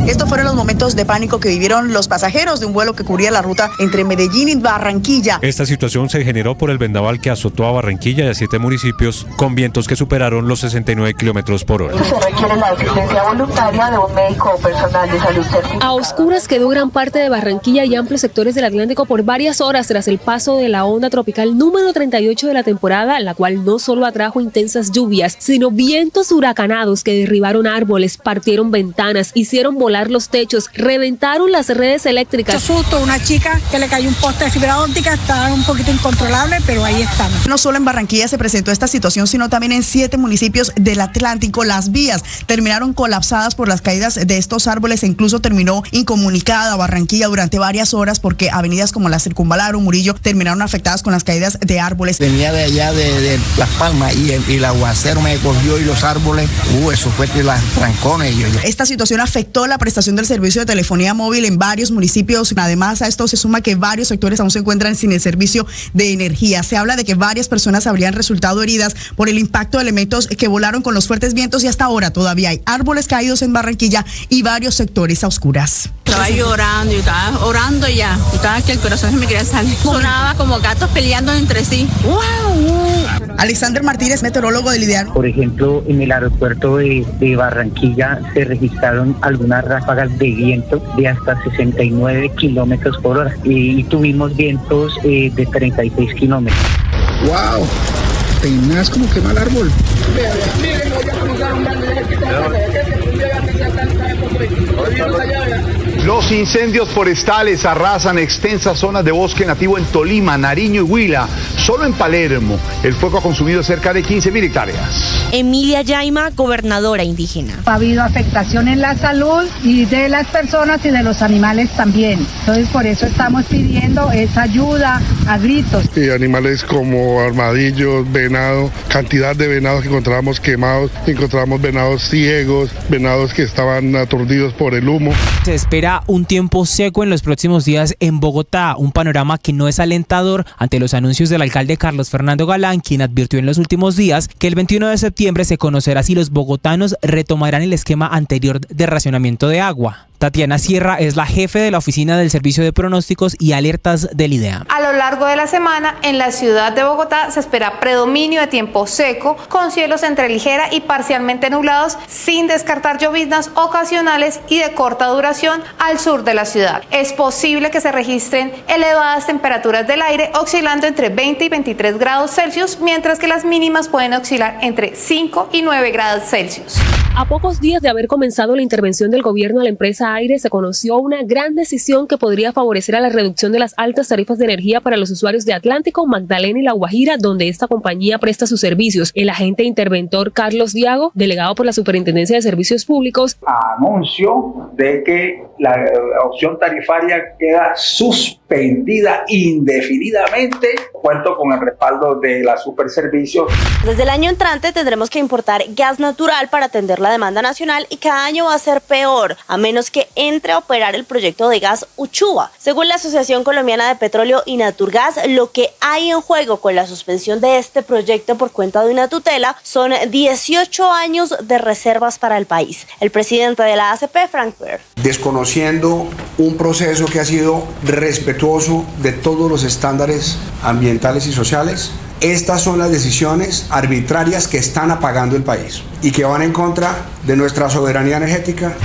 Estos fueron los momentos de pánico que vivieron los pasajeros de un vuelo que cubría la ruta entre Medellín y Barranquilla. Esta situación se generó por el vendaval que azotó a Barranquilla y a 7 municipios con vientos que superaron los 69 kilómetros por hora. Se requiere la asistencia voluntaria de un médico o personal de salud certificado. A oscuras quedó gran parte de Barranquilla y amplios sectores del Atlántico por varias horas tras el paso de la onda tropical número 38 de la temporada, la cual no solo atrajo intensas lluvias, sino vientos huracanados que derribaron árboles, partieron ventanas, hicieron volar los techos, reventaron las redes eléctricas. Susto, una chica que le cayó un poste de fibra óptica, está un poquito incontrolable, pero ahí estamos. No solo en Barranquilla se presentó esta situación, sino también en 7 municipios del Atlántico. Las vías terminaron colapsadas por las caídas de estos árboles e incluso terminó incomunicada Barranquilla durante varias horas porque avenidas como la Circunvalar o Murillo terminaron afectadas con las caídas de árboles. Venía de allá de Las Palmas y el aguacero me cogió y los árboles, eso fue que las trancones. Esta situación afectó la prestación del servicio de telefonía móvil en varios municipios. Además, a esto se suma que varios sectores aún se encuentran sin el servicio de energía. Se habla de que varias personas habrían resultado heridas por el impacto de elementos que volaron con los fuertes vientos y hasta ahora todavía hay árboles caídos en Barranquilla y varios sectores a oscuras. Estaba llorando, yo estaba orando ya, estaba que el corazón se me quería salir. Sonaba como gatos peleando entre sí. ¡Wow! Alexander Martínez, meteorólogo del IDEAR. Por ejemplo, en el aeropuerto de Barranquilla se registraron algunas ráfagas de viento de hasta 69 kilómetros por hora y tuvimos vientos de 36 kilómetros. ¡Wow! Tenaz como quema el árbol. Los incendios forestales arrasan extensas zonas de bosque nativo en Tolima, Nariño y Huila. Solo en Palermo, el fuego ha consumido cerca de 15.000 hectáreas. Emilia Yaima, gobernadora indígena. Ha habido afectación en la salud y de las personas y de los animales también. Entonces, por eso estamos pidiendo esa ayuda a gritos. Y animales como armadillos, venado, cantidad de venados que encontramos quemados, encontramos venados ciegos, venados que estaban aturdidos por el humo. Se espera un tiempo seco en los próximos días en Bogotá, un panorama que no es alentador ante los anuncios del alcalde Carlos Fernando Galán, quien advirtió en los últimos días que el 21 de septiembre se conocerá si los bogotanos retomarán el esquema anterior de racionamiento de agua. Tatiana Sierra es la jefe de la Oficina del Servicio de Pronósticos y Alertas del IDEAM. A lo largo de la semana, en la ciudad de Bogotá se espera predominio de tiempo seco, con cielos entre ligera y parcialmente nublados, sin descartar lloviznas ocasionales y de corta duración al sur de la ciudad. Es posible que se registren elevadas temperaturas del aire, oscilando entre 20 y 23 grados Celsius, mientras que las mínimas pueden oscilar entre 5 y 9 grados Celsius. A pocos días de haber comenzado la intervención del gobierno a la empresa Aire, se conoció una gran decisión que podría favorecer a la reducción de las altas tarifas de energía para los usuarios de Atlántico, Magdalena y La Guajira, donde esta compañía presta sus servicios. El agente interventor Carlos Diago, delegado por la Superintendencia de Servicios Públicos, anunció de que la opción tarifaria queda suspendida indefinidamente. Cuento con el respaldo de la Superservicios. Desde el año entrante tendremos que importar gas natural para atender la demanda nacional y cada año va a ser peor, a menos que entre a operar el proyecto de gas Uchuva. Según la Asociación Colombiana de Petróleo y Naturgas, lo que hay en juego con la suspensión de este proyecto por cuenta de una tutela son 18 años de reservas para el país. El presidente de la ACP, Frank Baer. Desconociendo un proceso que ha sido respetuoso de todos los estándares ambientales y sociales, estas son las decisiones arbitrarias que están apagando el país y que van en contra de nuestra soberanía energética.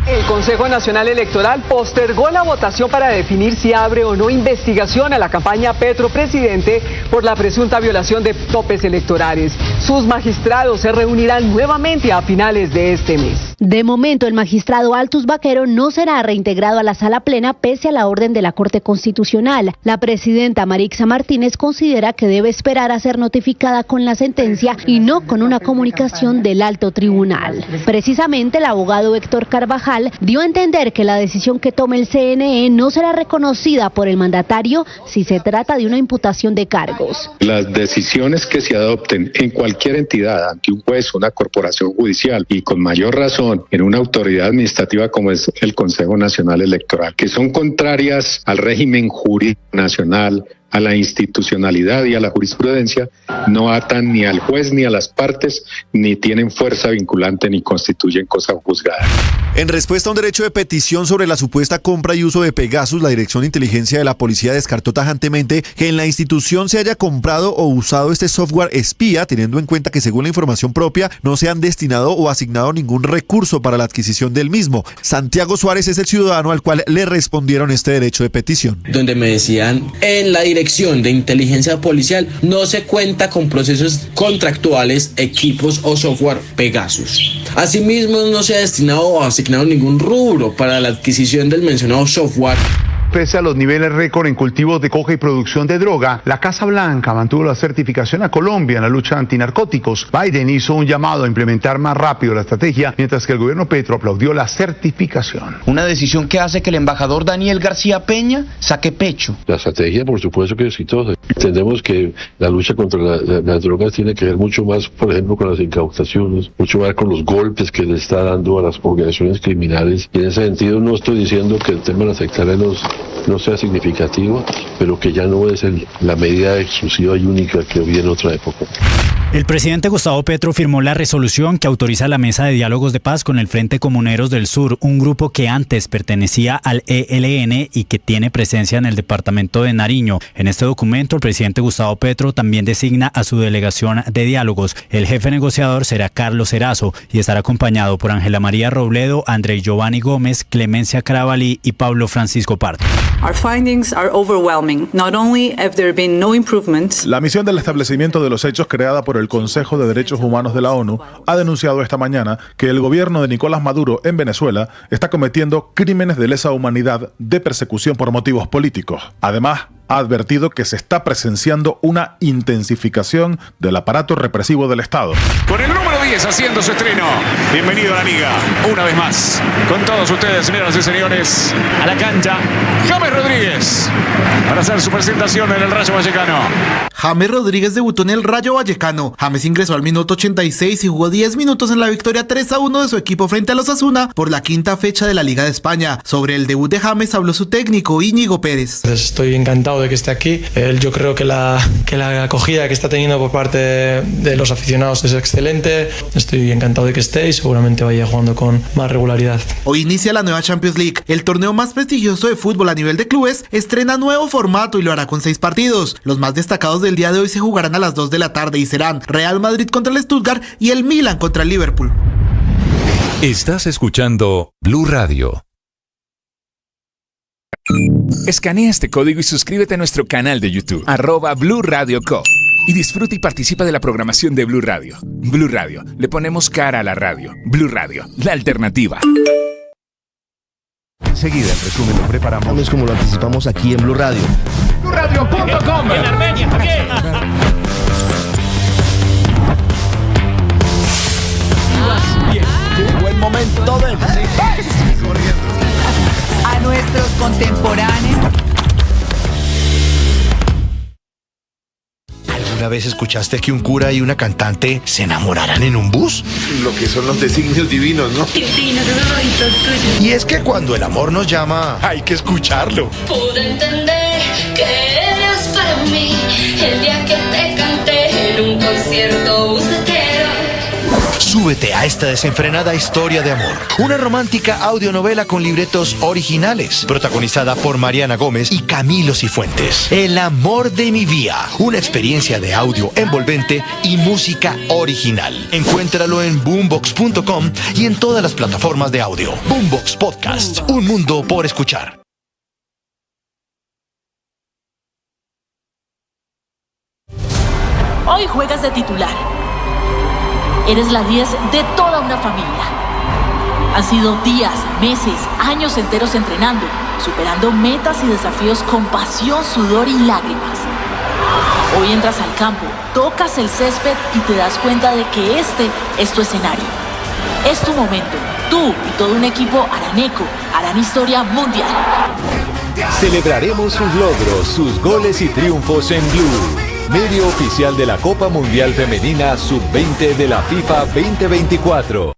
El Consejo Nacional Electoral postergó la votación para definir si abre o no investigación a la campaña Petro Presidente por la presunta violación de topes electorales. Sus magistrados se reunirán nuevamente a finales de este mes. De momento, el magistrado Altus Vaquero no será reintegrado a la sala plena pese a la orden de la Corte Constitucional. La presidenta Marixa Martínez considera que debe esperar a ser notificada con la sentencia y no con una comunicación del alto tribunal. Precisamente, el abogado Héctor Carvajal dio a entender que la decisión que tome el CNE no será reconocida por el mandatario si se trata de una imputación de cargos. Las decisiones que se adopten en cualquier entidad, ante un juez, una corporación judicial y con mayor razón en una autoridad administrativa como es el Consejo Nacional Electoral, que son contrarias al régimen jurídico nacional, a la institucionalidad y a la jurisprudencia, no atan ni al juez ni a las partes, ni tienen fuerza vinculante ni constituyen cosa juzgada. En respuesta a un derecho de petición sobre la supuesta compra y uso de Pegasus, la Dirección de Inteligencia de la Policía descartó tajantemente que en la institución se haya comprado o usado este software espía, teniendo en cuenta que según la información propia no se han destinado o asignado ningún recurso para la adquisición del mismo. Santiago Suárez es el ciudadano al cual le respondieron este derecho de petición. Donde me decían, en la Dirección de Inteligencia Policial no se cuenta con procesos contractuales, equipos o software Pegasus. Asimismo, no se ha destinado o asignado ningún rubro para la adquisición del mencionado software. Pese a los niveles récord en cultivos de coca y producción de droga, la Casa Blanca mantuvo la certificación a Colombia en la lucha antinarcóticos. Biden hizo un llamado a implementar más rápido la estrategia, mientras que el gobierno Petro aplaudió la certificación. Una decisión que hace que el embajador Daniel García Peña saque pecho. La estrategia, por supuesto que es exitosa. Entendemos que la lucha contra las drogas tiene que ver mucho más, por ejemplo, con las incautaciones, mucho más con los golpes que le está dando a las organizaciones criminales. Y en ese sentido no estoy diciendo que el tema de las hectáreas no sea significativo, pero que ya no es la medida exclusiva y única que había en otra época. El presidente Gustavo Petro firmó la resolución que autoriza la Mesa de Diálogos de Paz con el Frente Comuneros del Sur, un grupo que antes pertenecía al ELN y que tiene presencia en el departamento de Nariño. En este documento, el presidente Gustavo Petro también designa a su delegación de diálogos. El jefe negociador será Carlos Erazo y estará acompañado por Ángela María Robledo, André Giovanni Gómez, Clemencia Carabalí y Pablo Francisco Pardo. Our findings are overwhelming. Not only have there been no improvements. La misión del establecimiento de los hechos creada por el Consejo de Derechos Humanos de la ONU ha denunciado esta mañana que el gobierno de Nicolás Maduro en Venezuela está cometiendo crímenes de lesa humanidad de persecución por motivos políticos. Además, ha advertido que se está presenciando una intensificación del aparato represivo del Estado. Con el número 10 haciendo su estreno. Bienvenido a la liga, una vez más. Con todos ustedes, señoras y señores, a la cancha, James Rodríguez, para hacer su presentación en el Rayo Vallecano. James Rodríguez debutó en el Rayo Vallecano. James ingresó al minuto 86 y jugó 10 minutos en la victoria 3-1 de su equipo frente a los Osasuna por la quinta fecha de la Liga de España. Sobre el debut de James habló su técnico Íñigo Pérez. Estoy encantado de que esté aquí. Yo creo que la acogida que está teniendo por parte de los aficionados es excelente. Estoy encantado de que esté y seguramente vaya jugando con más regularidad. Hoy inicia la nueva Champions League. El torneo más prestigioso de fútbol a nivel de clubes estrena nuevo formato y lo hará con 6 partidos. Los más destacados del día de hoy se jugarán a las 2 de la tarde y serán Real Madrid contra el Stuttgart y el Milan contra el Liverpool. Estás escuchando Blue Radio. Escanea este código y suscríbete a nuestro canal de YouTube, @Blue Radio Co. Y disfruta y participa de la programación de Blue Radio. Blue Radio, le ponemos cara a la radio. Blue Radio, la alternativa. Enseguida el resumen lo preparamos como lo anticipamos aquí en Blue Radio. BlueRadio.com. En Armenia, Javier. Llegó el momento del a nuestros contemporáneos. ¿Alguna vez escuchaste que un cura y una cantante se enamoraran en un bus? Lo que son los designios divinos, ¿no? Divinos, esos ojitos tuyos. Y es que cuando el amor nos llama, hay que escucharlo. Pude entender que eras para mí el día que te canté en un concierto bucetero. Súbete a esta desenfrenada historia de amor. Una romántica audionovela con libretos originales, protagonizada por Mariana Gómez y Camilo Cifuentes. El amor de mi vida. Una experiencia de audio envolvente y música original. Encuéntralo en boombox.com y en todas las plataformas de audio. Boombox Podcast. Un mundo por escuchar. Hoy juegas de titular. Eres la 10 de toda una familia. Han sido días, meses, años enteros entrenando, superando metas y desafíos con pasión, sudor y lágrimas. Hoy entras al campo, tocas el césped y te das cuenta de que este es tu escenario. Es tu momento. Tú y todo un equipo araneco harán historia mundial. Celebraremos sus logros, sus goles y triunfos en Blue. Medio oficial de la Copa Mundial Femenina Sub-20 de la FIFA 2024.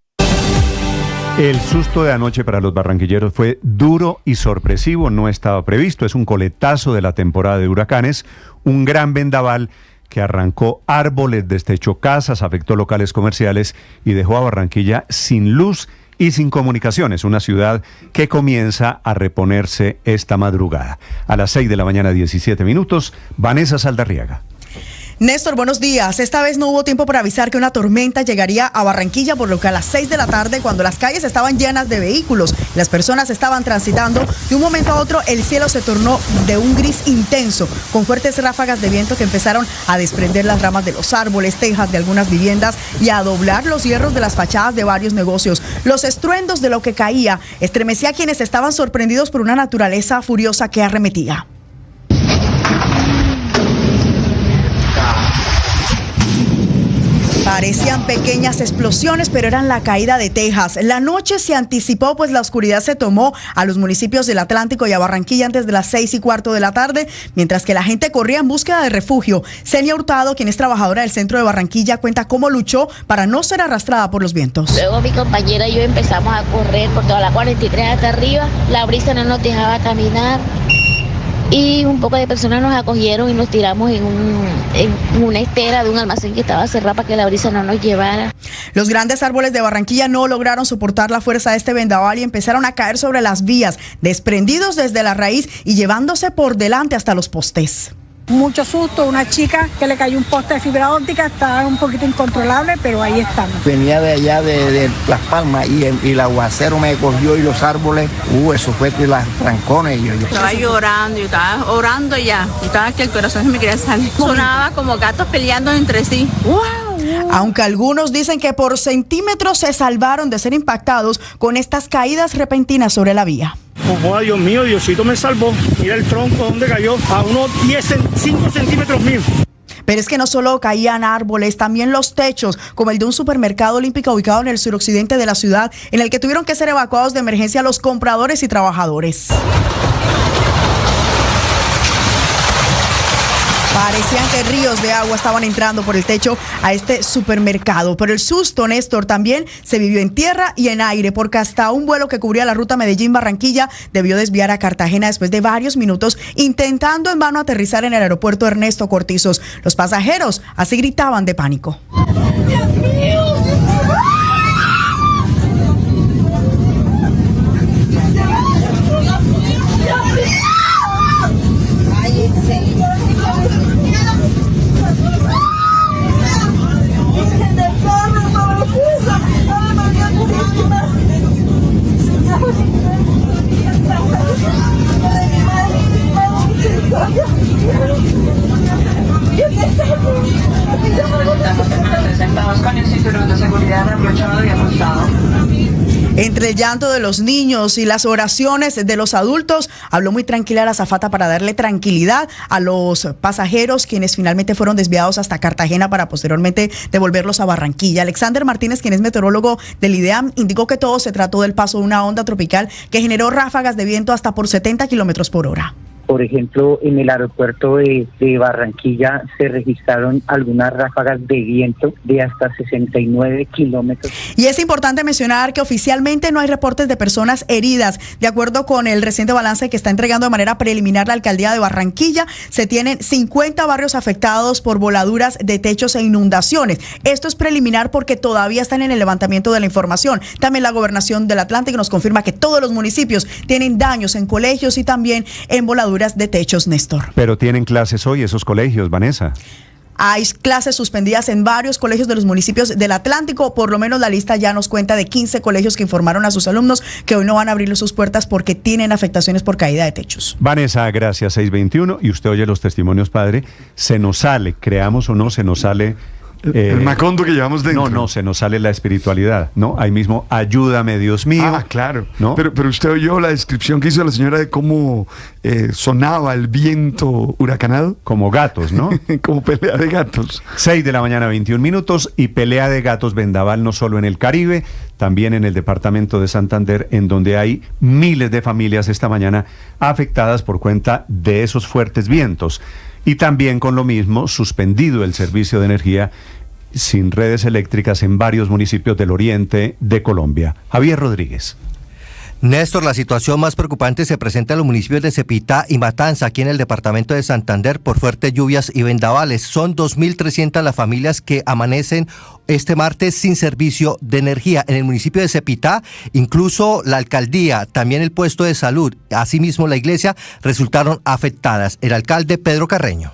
El susto de anoche para los barranquilleros fue duro y sorpresivo, no estaba previsto. Es un coletazo de la temporada de huracanes, un gran vendaval que arrancó árboles, destechó casas, afectó locales comerciales y dejó a Barranquilla sin luz y sin comunicaciones, una ciudad que comienza a reponerse esta madrugada. A las 6 de la mañana, 17 minutos, Vanessa Saldarriaga. Néstor, buenos días. Esta vez no hubo tiempo para avisar que una tormenta llegaría a Barranquilla, por lo que a las 6 de la tarde, cuando las calles estaban llenas de vehículos, las personas estaban transitando, de un momento a otro el cielo se tornó de un gris intenso, con fuertes ráfagas de viento que empezaron a desprender las ramas de los árboles, tejas de algunas viviendas y a doblar los hierros de las fachadas de varios negocios. Los estruendos de lo que caía estremecía a quienes estaban sorprendidos por una naturaleza furiosa que arremetía. Parecían pequeñas explosiones, pero eran la caída de tejas. La noche se anticipó, pues la oscuridad se tomó a los municipios del Atlántico y a Barranquilla antes de las 6:15 de la tarde, mientras que la gente corría en búsqueda de refugio. Celia Hurtado, quien es trabajadora del centro de Barranquilla, cuenta cómo luchó para no ser arrastrada por los vientos. Luego mi compañera y yo empezamos a correr por toda la 43 hasta arriba. La brisa no nos dejaba caminar. Y un poco de personas nos acogieron y nos tiramos en una estera de un almacén que estaba cerrado para que la brisa no nos llevara. Los grandes árboles de Barranquilla no lograron soportar la fuerza de este vendaval y empezaron a caer sobre las vías, desprendidos desde la raíz y llevándose por delante hasta los postes. Mucho susto, una chica que le cayó un poste de fibra óptica, está un poquito incontrolable, pero ahí estamos. Venía de allá de Las Palmas y el aguacero me cogió y los árboles, eso fue que las trancones. Yo estaba llorando, yo estaba orando ya, estaba que el corazón se me quería salir. Sonaba como gatos peleando entre sí. ¡Wow! Aunque algunos dicen que por centímetros se salvaron de ser impactados con estas caídas repentinas sobre la vía. Oh, Dios mío, Diosito me salvó. Mira el tronco donde cayó, a unos 5 centímetros míos. Pero es que no solo caían árboles, también los techos, como el de un supermercado olímpico ubicado en el suroccidente de la ciudad, en el que tuvieron que ser evacuados de emergencia los compradores y trabajadores. Parecían que ríos de agua estaban entrando por el techo a este supermercado. Pero el susto, Néstor, también se vivió en tierra y en aire, porque hasta un vuelo que cubría la ruta Medellín-Barranquilla debió desviar a Cartagena después de varios minutos intentando en vano aterrizar en el aeropuerto Ernesto Cortizos. Los pasajeros así gritaban de pánico. ¡Dios mío! Con el cinturón de seguridad abrochado y ajustado. Entre el llanto de los niños y las oraciones de los adultos, habló muy tranquila la azafata para darle tranquilidad a los pasajeros, quienes finalmente fueron desviados hasta Cartagena para posteriormente devolverlos a Barranquilla. Alexander Martínez, quien es meteorólogo del IDEAM, indicó que todo se trató del paso de una onda tropical que generó ráfagas de viento hasta por 70 kilómetros por hora. Por ejemplo, en el aeropuerto de Barranquilla se registraron algunas ráfagas de viento de hasta 69 kilómetros. Y es importante mencionar que oficialmente no hay reportes de personas heridas. De acuerdo con el reciente balance que está entregando de manera preliminar la alcaldía de Barranquilla, se tienen 50 barrios afectados por voladuras de techos e inundaciones. Esto es preliminar porque todavía están en el levantamiento de la información. También la Gobernación del Atlántico nos confirma que todos los municipios tienen daños en colegios y también en voladuras de techos, Néstor. Pero tienen clases hoy esos colegios, Vanessa. Hay clases suspendidas en varios colegios de los municipios del Atlántico. Por lo menos la lista ya nos cuenta de 15 colegios que informaron a sus alumnos que hoy no van a abrir sus puertas porque tienen afectaciones por caída de techos. Vanessa, gracias. 621. Y usted oye los testimonios, padre. Se nos sale, creamos o no, se nos sale... el macondo que llevamos dentro. No, se nos sale la espiritualidad, ¿no? Ahí mismo, ayúdame, Dios mío. Ah, claro. ¿No? Pero usted oyó la descripción que hizo la señora de cómo sonaba el viento huracanado. Como gatos, ¿no? Como pelea de gatos. 6 de la mañana, 21 minutos, y pelea de gatos vendaval no solo en el Caribe, también en el departamento de Santander, en donde hay miles de familias esta mañana afectadas por cuenta de esos fuertes vientos. Y también con lo mismo, suspendido el servicio de energía sin redes eléctricas en varios municipios del oriente de Colombia. Javier Rodríguez. Néstor, la situación más preocupante se presenta en los municipios de Cepitá y Matanza, aquí en el departamento de Santander, por fuertes lluvias y vendavales. Son 2.300 las familias que amanecen este martes sin servicio de energía. En el municipio de Cepitá, incluso la alcaldía, también el puesto de salud, asimismo la iglesia, resultaron afectadas. El alcalde Pedro Carreño.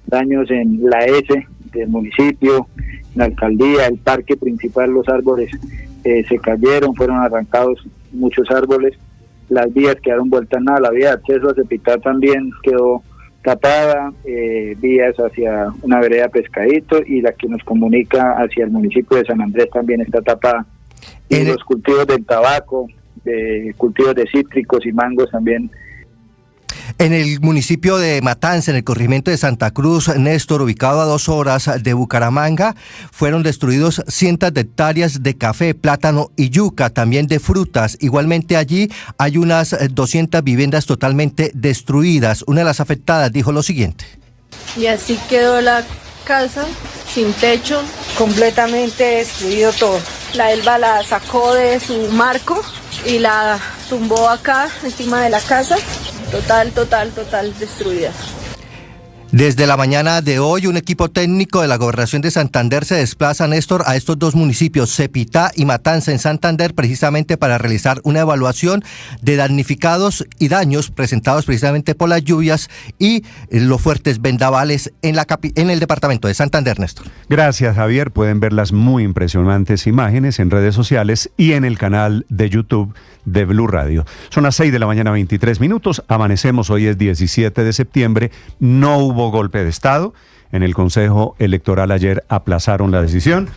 Daños en la S del municipio, en la alcaldía, el parque principal, los árboles se cayeron, fueron arrancados muchos árboles, las vías quedaron vueltas nada, la vía de acceso a Cepitá también quedó tapada, vías hacia una vereda Pescadito y la que nos comunica hacia el municipio de San Andrés también está tapada. Y los cultivos del tabaco, cultivos de cítricos y mangos también. En el municipio de Matanza, en el corregimiento de Santa Cruz, Néstor, ubicado a 2 horas de Bucaramanga, fueron destruidos cientos de hectáreas de café, plátano y yuca, también de frutas. Igualmente allí hay unas 200 viviendas totalmente destruidas. Una de las afectadas dijo lo siguiente. Y así quedó la casa, sin techo, completamente destruido todo. La Elba la sacó de su marco y la tumbó acá, encima de la casa. Total destruida. Desde la mañana de hoy, un equipo técnico de la Gobernación de Santander se desplaza, Néstor, a estos dos municipios, Cepitá y Matanza, en Santander, precisamente para realizar una evaluación de damnificados y daños presentados precisamente por las lluvias y los fuertes vendavales en el departamento de Santander, Néstor. Gracias, Javier. Pueden ver las muy impresionantes imágenes en redes sociales y en el canal de YouTube de Blue Radio. Son las 6 de la mañana, 23 minutos. Amanecemos, hoy es 17 de septiembre. No hubo golpe de Estado. En el Consejo Electoral ayer aplazaron la decisión.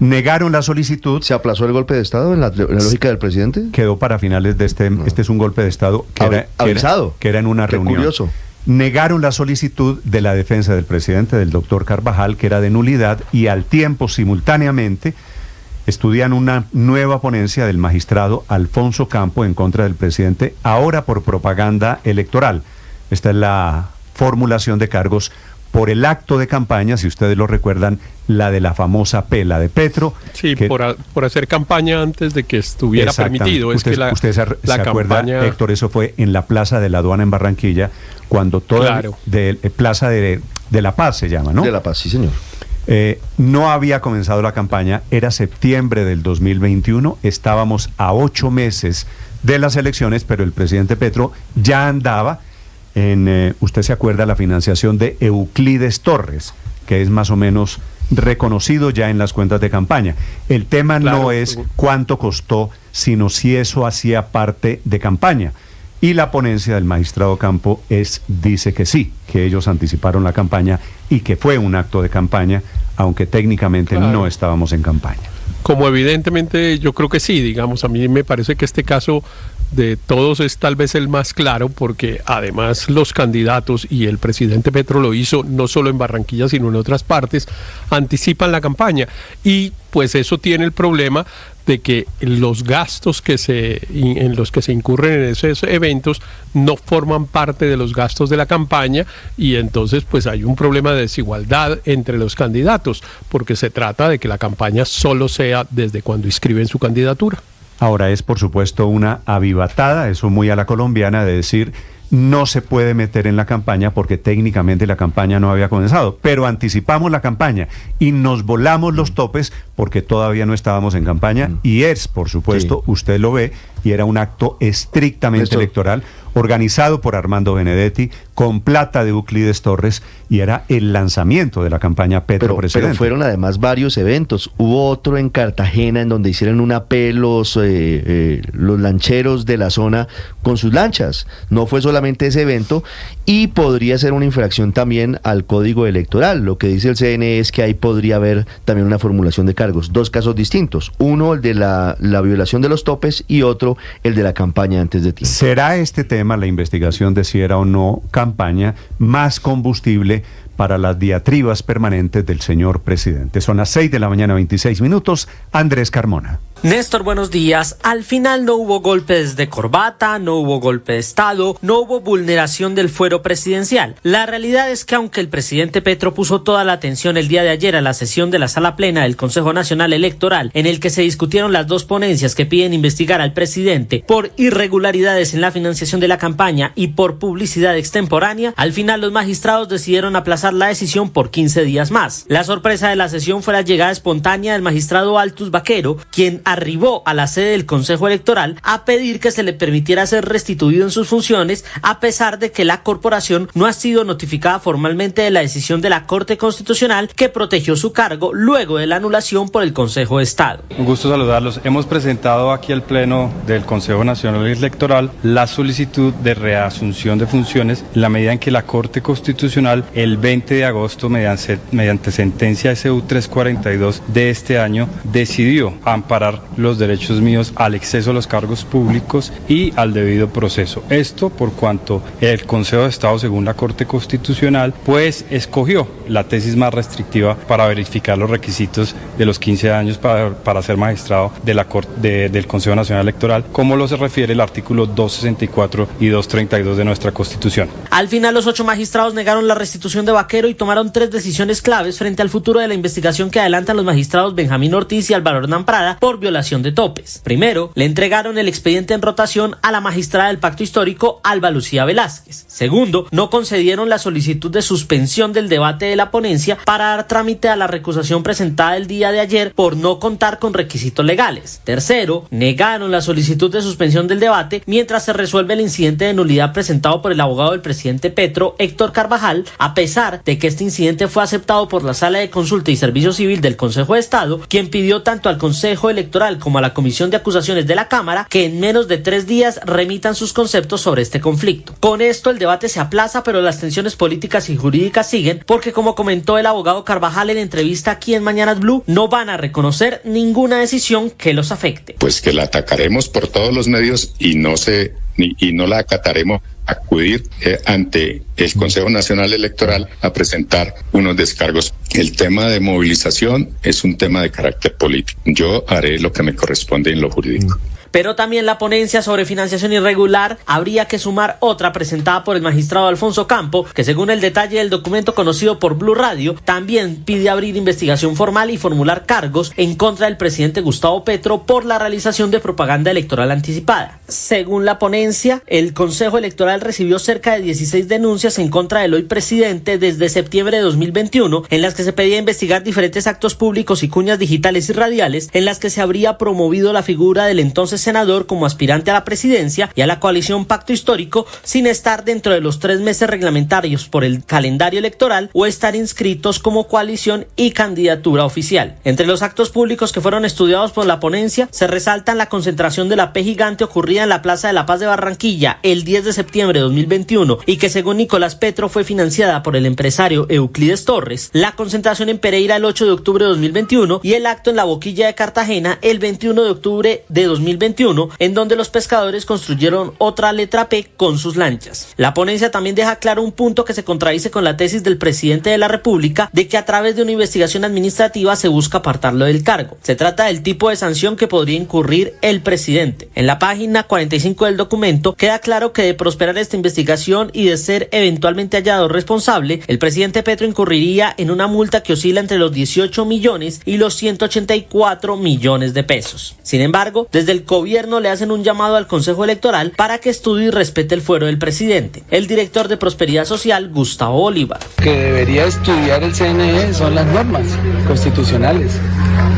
Negaron la solicitud. ¿Se aplazó el golpe de Estado en la lógica del presidente? Quedó para finales de este es un golpe de Estado que era en una reunión. Curioso. Negaron la solicitud de la defensa del presidente, del doctor Carvajal, que era de nulidad, y al tiempo, simultáneamente, estudian una nueva ponencia del magistrado Alfonso Campo en contra del presidente, ahora por propaganda electoral. Esta es la formulación de cargos por el acto de campaña, si ustedes lo recuerdan, la de la famosa pela de Petro. Sí, por hacer campaña antes de que estuviera permitido. Usted se acuerda, Héctor, eso fue en la Plaza de la Aduana en Barranquilla, cuando Plaza de la Paz se llama, ¿no? De la Paz, sí, señor. No había comenzado la campaña, era septiembre del 2021, estábamos a 8 meses de las elecciones, pero el presidente Petro ya andaba en, usted se acuerda, la financiación de Euclides Torres, que es más o menos reconocido ya en las cuentas de campaña. El tema no es cuánto costó, sino si eso hacía parte de campaña. Y la ponencia del magistrado Campo dice que sí, que ellos anticiparon la campaña y que fue un acto de campaña, aunque técnicamente no estábamos en campaña. Como evidentemente yo creo que sí, digamos, a mí me parece que este caso de todos es tal vez el más claro, porque además los candidatos, y el presidente Petro lo hizo no solo en Barranquilla sino en otras partes, anticipan la campaña, y pues eso tiene el problema de que los gastos en los que se incurren en esos eventos no forman parte de los gastos de la campaña, y entonces pues hay un problema de desigualdad entre los candidatos, porque se trata de que la campaña solo sea desde cuando inscriben su candidatura. Ahora es por supuesto una avivatada, eso muy a la colombiana, de decir no se puede meter en la campaña porque técnicamente la campaña no había comenzado, pero anticipamos la campaña y nos volamos los topes porque todavía no estábamos en campaña, y es, por supuesto, usted lo ve, y era un acto estrictamente electoral, organizado por Armando Benedetti, con plata de Euclides Torres, y era el lanzamiento de la campaña Petro-Presidente. Pero fueron además varios eventos. Hubo otro en Cartagena en donde hicieron un apelo los lancheros de la zona con sus lanchas. No fue solamente ese evento, y podría ser una infracción también al Código Electoral. Lo que dice el CNE es que ahí podría haber también una formulación de cargos. Dos casos distintos. Uno, el de la violación de los topes, y otro, el de la campaña antes de tiempo. ¿Será este tema, la investigación de si era o no campaña, más combustible para las diatribas permanentes del señor presidente? Son las 6 de la mañana, 26 minutos. Andrés Carmona. Néstor, buenos días. Al final no hubo golpes de corbata, no hubo golpe de Estado, no hubo vulneración del fuero presidencial. La realidad es que aunque el presidente Petro puso toda la atención el día de ayer a la sesión de la Sala Plena del Consejo Nacional Electoral, en el que se discutieron las dos ponencias que piden investigar al presidente por irregularidades en la financiación de la campaña y por publicidad extemporánea, al final los magistrados decidieron aplazar la decisión por 15 días más. La sorpresa de la sesión fue la llegada espontánea del magistrado Altus Vaquero, quien arribó a la sede del Consejo Electoral a pedir que se le permitiera ser restituido en sus funciones, a pesar de que la corporación no ha sido notificada formalmente de la decisión de la Corte Constitucional que protegió su cargo luego de la anulación por el Consejo de Estado. Un gusto saludarlos. Hemos presentado aquí al Pleno del Consejo Nacional Electoral la solicitud de reasunción de funciones en la medida en que la Corte Constitucional el 20 de agosto, mediante sentencia SU 342 de este año, decidió amparar los derechos míos al acceso a los cargos públicos y al debido proceso. Esto por cuanto el Consejo de Estado, según la Corte Constitucional, pues escogió la tesis más restrictiva para verificar los requisitos de los 15 años para ser magistrado de la del Consejo Nacional Electoral, como lo se refiere el artículo 264 y 232 de nuestra Constitución. Al final, los 8 magistrados negaron la restitución de Vaquero y tomaron 3 decisiones claves frente al futuro de la investigación que adelantan los magistrados Benjamín Ortiz y Álvaro Hernán Prada por violación violación de topes. Primero, le entregaron el expediente en rotación a la magistrada del Pacto Histórico, Alba Lucía Velázquez. Segundo, no concedieron la solicitud de suspensión del debate de la ponencia para dar trámite a la recusación presentada el día de ayer por no contar con requisitos legales. Tercero, negaron la solicitud de suspensión del debate mientras se resuelve el incidente de nulidad presentado por el abogado del presidente Petro, Héctor Carvajal, a pesar de que este incidente fue aceptado por la Sala de Consulta y Servicio Civil del Consejo de Estado, quien pidió tanto al Consejo Electoral como a la Comisión de Acusaciones de la Cámara que en menos de 3 días remitan sus conceptos sobre este conflicto. Con esto el debate se aplaza, pero las tensiones políticas y jurídicas siguen porque, como comentó el abogado Carvajal en entrevista aquí en Mañanas Blue, no van a reconocer ninguna decisión que los afecte. Pues que la atacaremos por todos los medios y no la acataremos, acudir ante el Consejo Nacional Electoral a presentar unos descargos. El tema de movilización es un tema de carácter político. Yo haré lo que me corresponde en lo jurídico. Pero también la ponencia sobre financiación irregular habría que sumar otra presentada por el magistrado Alfonso Campo, que según el detalle del documento conocido por Blue Radio, también pide abrir investigación formal y formular cargos en contra del presidente Gustavo Petro por la realización de propaganda electoral anticipada. Según la ponencia, el Consejo Electoral recibió cerca de 16 denuncias en contra del hoy presidente desde septiembre de 2021, en las que se pedía investigar diferentes actos públicos y cuñas digitales y radiales en las que se habría promovido la figura del entonces senador como aspirante a la presidencia y a la coalición Pacto Histórico sin estar dentro de los 3 meses reglamentarios por el calendario electoral o estar inscritos como coalición y candidatura oficial. Entre los actos públicos que fueron estudiados por la ponencia se resaltan la concentración de la P gigante ocurrida en la Plaza de la Paz de Barranquilla el 10 de septiembre de 2021 y que según Nicolás Petro fue financiada por el empresario Euclides Torres, la concentración en Pereira el 8 de octubre de 2021 y el acto en la Boquilla de Cartagena el 21 de octubre de 2021, en donde los pescadores construyeron otra letra P con sus lanchas. La ponencia también deja claro un punto que se contradice con la tesis del presidente de la República de que a través de una investigación administrativa se busca apartarlo del cargo. Se trata del tipo de sanción que podría incurrir el presidente. En la página 45 del documento queda claro que de prosperar esta investigación y de ser eventualmente hallado responsable, el presidente Petro incurriría en una multa que oscila entre los 18 millones y los 184 millones de pesos. Sin embargo, desde el gobierno le hacen un llamado al Consejo Electoral para que estudie y respete el fuero del presidente. El director de Prosperidad Social, Gustavo Bolívar. Que debería estudiar el CNE son las normas constitucionales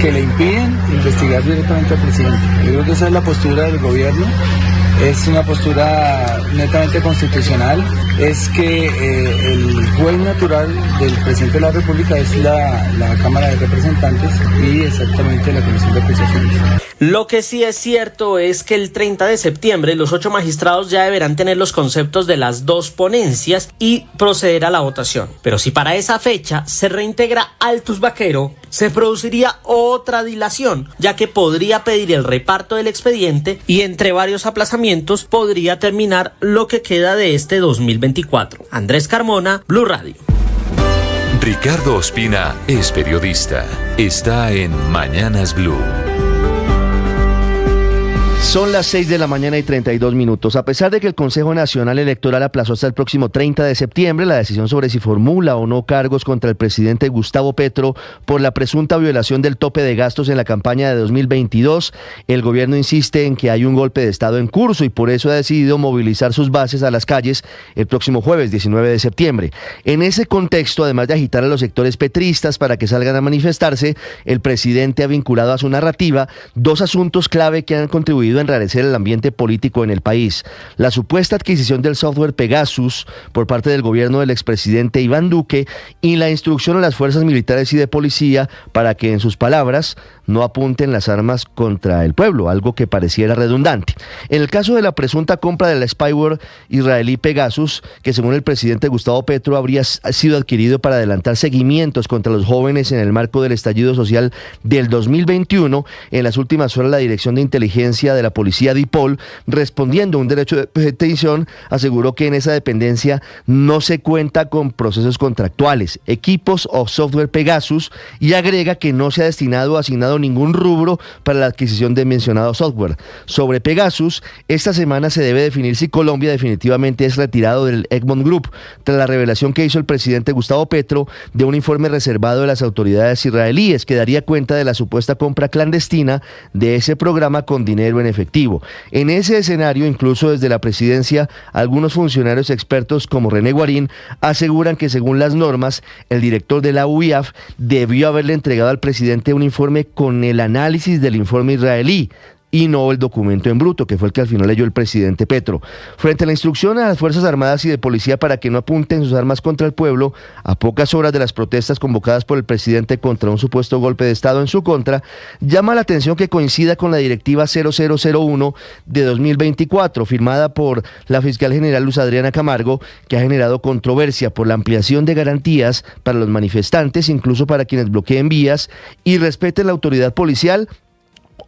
que le impiden investigar directamente al presidente. Yo creo que esa es la postura del gobierno. Es una postura netamente constitucional, es que el juez natural del presidente de la República es la Cámara de Representantes y exactamente la Comisión de Acusaciones. Lo que sí es cierto es que el 30 de septiembre los 8 magistrados ya deberán tener los conceptos de las 2 ponencias y proceder a la votación. Pero si para esa fecha se reintegra Altus Vaquero, se produciría otra dilación, ya que podría pedir el reparto del expediente y entre varios aplazamientos podría terminar lo que queda de este 2024. Andrés Carmona, Blue Radio. Ricardo Ospina es periodista. Está en Mañanas Blue. Son las 6 de la mañana y 32 minutos. A pesar de que el Consejo Nacional Electoral aplazó hasta el próximo 30 de septiembre la decisión sobre si formula o no cargos contra el presidente Gustavo Petro por la presunta violación del tope de gastos en la campaña de 2022, el gobierno insiste en que hay un golpe de Estado en curso y por eso ha decidido movilizar sus bases a las calles el próximo jueves 19 de septiembre. En ese contexto, además de agitar a los sectores petristas para que salgan a manifestarse, el presidente ha vinculado a su narrativa 2 asuntos clave que han contribuido a enrarecer el ambiente político en el país: la supuesta adquisición del software Pegasus por parte del gobierno del expresidente Iván Duque y la instrucción a las fuerzas militares y de policía para que, en sus palabras, no apunten las armas contra el pueblo, algo que pareciera redundante. En el caso de la presunta compra del spyware israelí Pegasus, que según el presidente Gustavo Petro habría sido adquirido para adelantar seguimientos contra los jóvenes en el marco del estallido social del 2021, en las últimas horas la Dirección de Inteligencia de la policía DIPOL, respondiendo a un derecho de petición, aseguró que en esa dependencia no se cuenta con procesos contractuales, equipos o software Pegasus, y agrega que no se ha destinado o asignado ningún rubro para la adquisición de mencionado software. Sobre Pegasus, esta semana se debe definir si Colombia definitivamente es retirado del Egmont Group, tras la revelación que hizo el presidente Gustavo Petro de un informe reservado de las autoridades israelíes que daría cuenta de la supuesta compra clandestina de ese programa con dinero en efectivo. En ese escenario, incluso desde la presidencia, algunos funcionarios expertos como René Guarín aseguran que según las normas, el director de la UIAF debió haberle entregado al presidente un informe con el análisis del informe israelí y no el documento en bruto, que fue el que al final leyó el presidente Petro. Frente a la instrucción a las Fuerzas Armadas y de Policía para que no apunten sus armas contra el pueblo, a pocas horas de las protestas convocadas por el presidente contra un supuesto golpe de Estado en su contra, llama la atención que coincida con la Directiva 0001 de 2024, firmada por la fiscal general Luz Adriana Camargo, que ha generado controversia por la ampliación de garantías para los manifestantes, incluso para quienes bloqueen vías y respeten la autoridad policial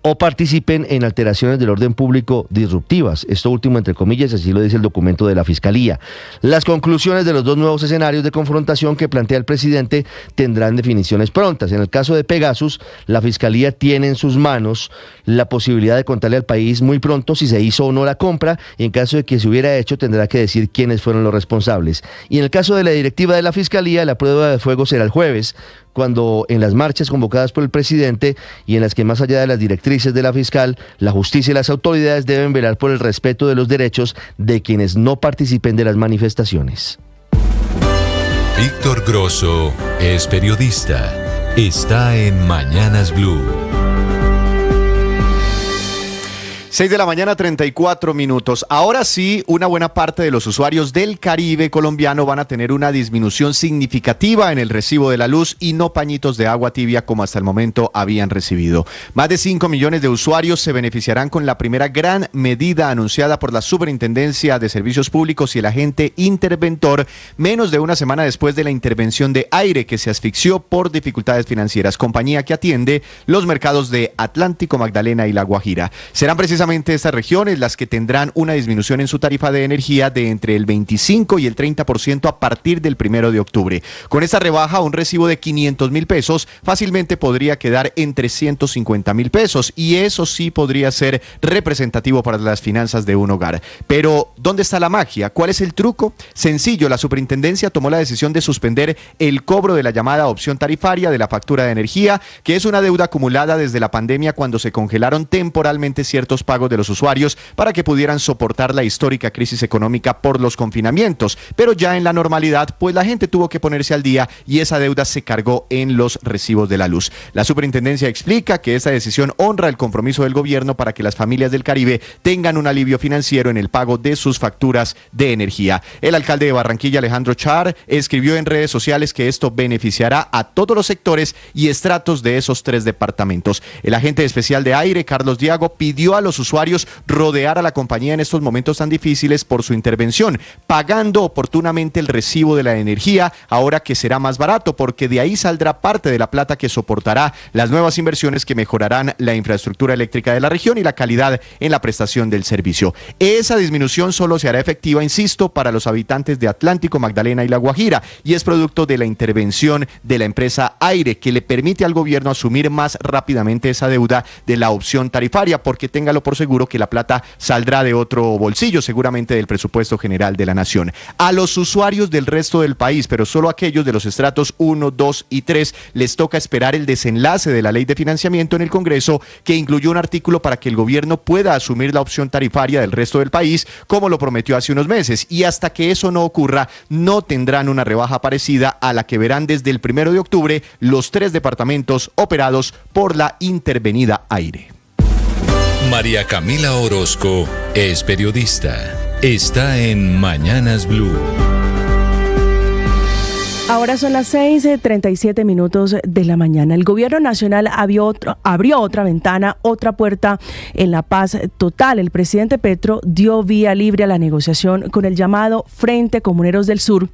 o participen en alteraciones del orden público disruptivas. Esto último entre comillas, así lo dice el documento de la Fiscalía. Las conclusiones de los dos nuevos escenarios de confrontación que plantea el presidente tendrán definiciones prontas. En el caso de Pegasus, la Fiscalía tiene en sus manos la posibilidad de contarle al país muy pronto si se hizo o no la compra, y en caso de que se hubiera hecho tendrá que decir quiénes fueron los responsables. Y en el caso de la directiva de la Fiscalía, la prueba de fuego será el jueves, cuando en las marchas convocadas por el presidente y en las que más allá de las directrices de la fiscal, la justicia y las autoridades deben velar por el respeto de los derechos de quienes no participen de las manifestaciones. Víctor Grosso es periodista. Está en Mañanas Blue. 6 de la mañana, 34 minutos. Ahora sí, una buena parte de los usuarios del Caribe colombiano van a tener una disminución significativa en el recibo de la luz y no pañitos de agua tibia como hasta el momento habían recibido. Más de 5 millones de usuarios se beneficiarán con la primera gran medida anunciada por la Superintendencia de Servicios Públicos y el agente interventor, menos de una semana después de la intervención de Aire, que se asfixió por dificultades financieras, compañía que atiende los mercados de Atlántico, Magdalena y La Guajira. Serán precisamente estas regiones las que tendrán una disminución en su tarifa de energía de entre el 25 y el 30% a partir del 1 de octubre. Con esta rebaja, un recibo de 500.000 pesos fácilmente podría quedar en 350.000 pesos, y eso sí podría ser representativo para las finanzas de un hogar. Pero, ¿dónde está la magia? ¿Cuál es el truco? Sencillo, la superintendencia tomó la decisión de suspender el cobro de la llamada opción tarifaria de la factura de energía, que es una deuda acumulada desde la pandemia, cuando se congelaron temporalmente ciertos pagos de los usuarios para que pudieran soportar la histórica crisis económica por los confinamientos. Pero ya en la normalidad, pues la gente tuvo que ponerse al día y esa deuda se cargó en los recibos de la luz. La superintendencia explica que esta decisión honra el compromiso del gobierno para que las familias del Caribe tengan un alivio financiero en el pago de sus facturas de energía. El alcalde de Barranquilla, Alejandro Char, escribió en redes sociales que esto beneficiará a todos los sectores y estratos de esos 3 departamentos. El agente especial de Aire, Carlos Diago, pidió a los usuarios rodear a la compañía en estos momentos tan difíciles por su intervención, pagando oportunamente el recibo de la energía, ahora que será más barato, porque de ahí saldrá parte de la plata que soportará las nuevas inversiones que mejorarán la infraestructura eléctrica de la región y la calidad en la prestación del servicio. Esa disminución solo se hará efectiva, insisto, para los habitantes de Atlántico, Magdalena y La Guajira, y es producto de la intervención de la empresa Aire, que le permite al gobierno asumir más rápidamente esa deuda de la opción tarifaria, porque téngalo por seguro que la plata saldrá de otro bolsillo, seguramente del presupuesto general de la nación. A los usuarios del resto del país, pero solo aquellos de los estratos 1, 2 y 3, les toca esperar el desenlace de la ley de financiamiento en el Congreso, que incluyó un artículo para que el gobierno pueda asumir la opción tarifaria del resto del país, como lo prometió hace unos meses, y hasta que eso no ocurra, no tendrán una rebaja parecida a la que verán desde el 1 de octubre los 3 departamentos operados por la intervenida Aire. María Camila Orozco es periodista. Está en Mañanas Blue. Ahora son las 6:37 minutos de la mañana. El gobierno nacional abrió otra ventana, otra puerta en la paz total. El presidente Petro dio vía libre a la negociación con el llamado Frente Comuneros del Sur,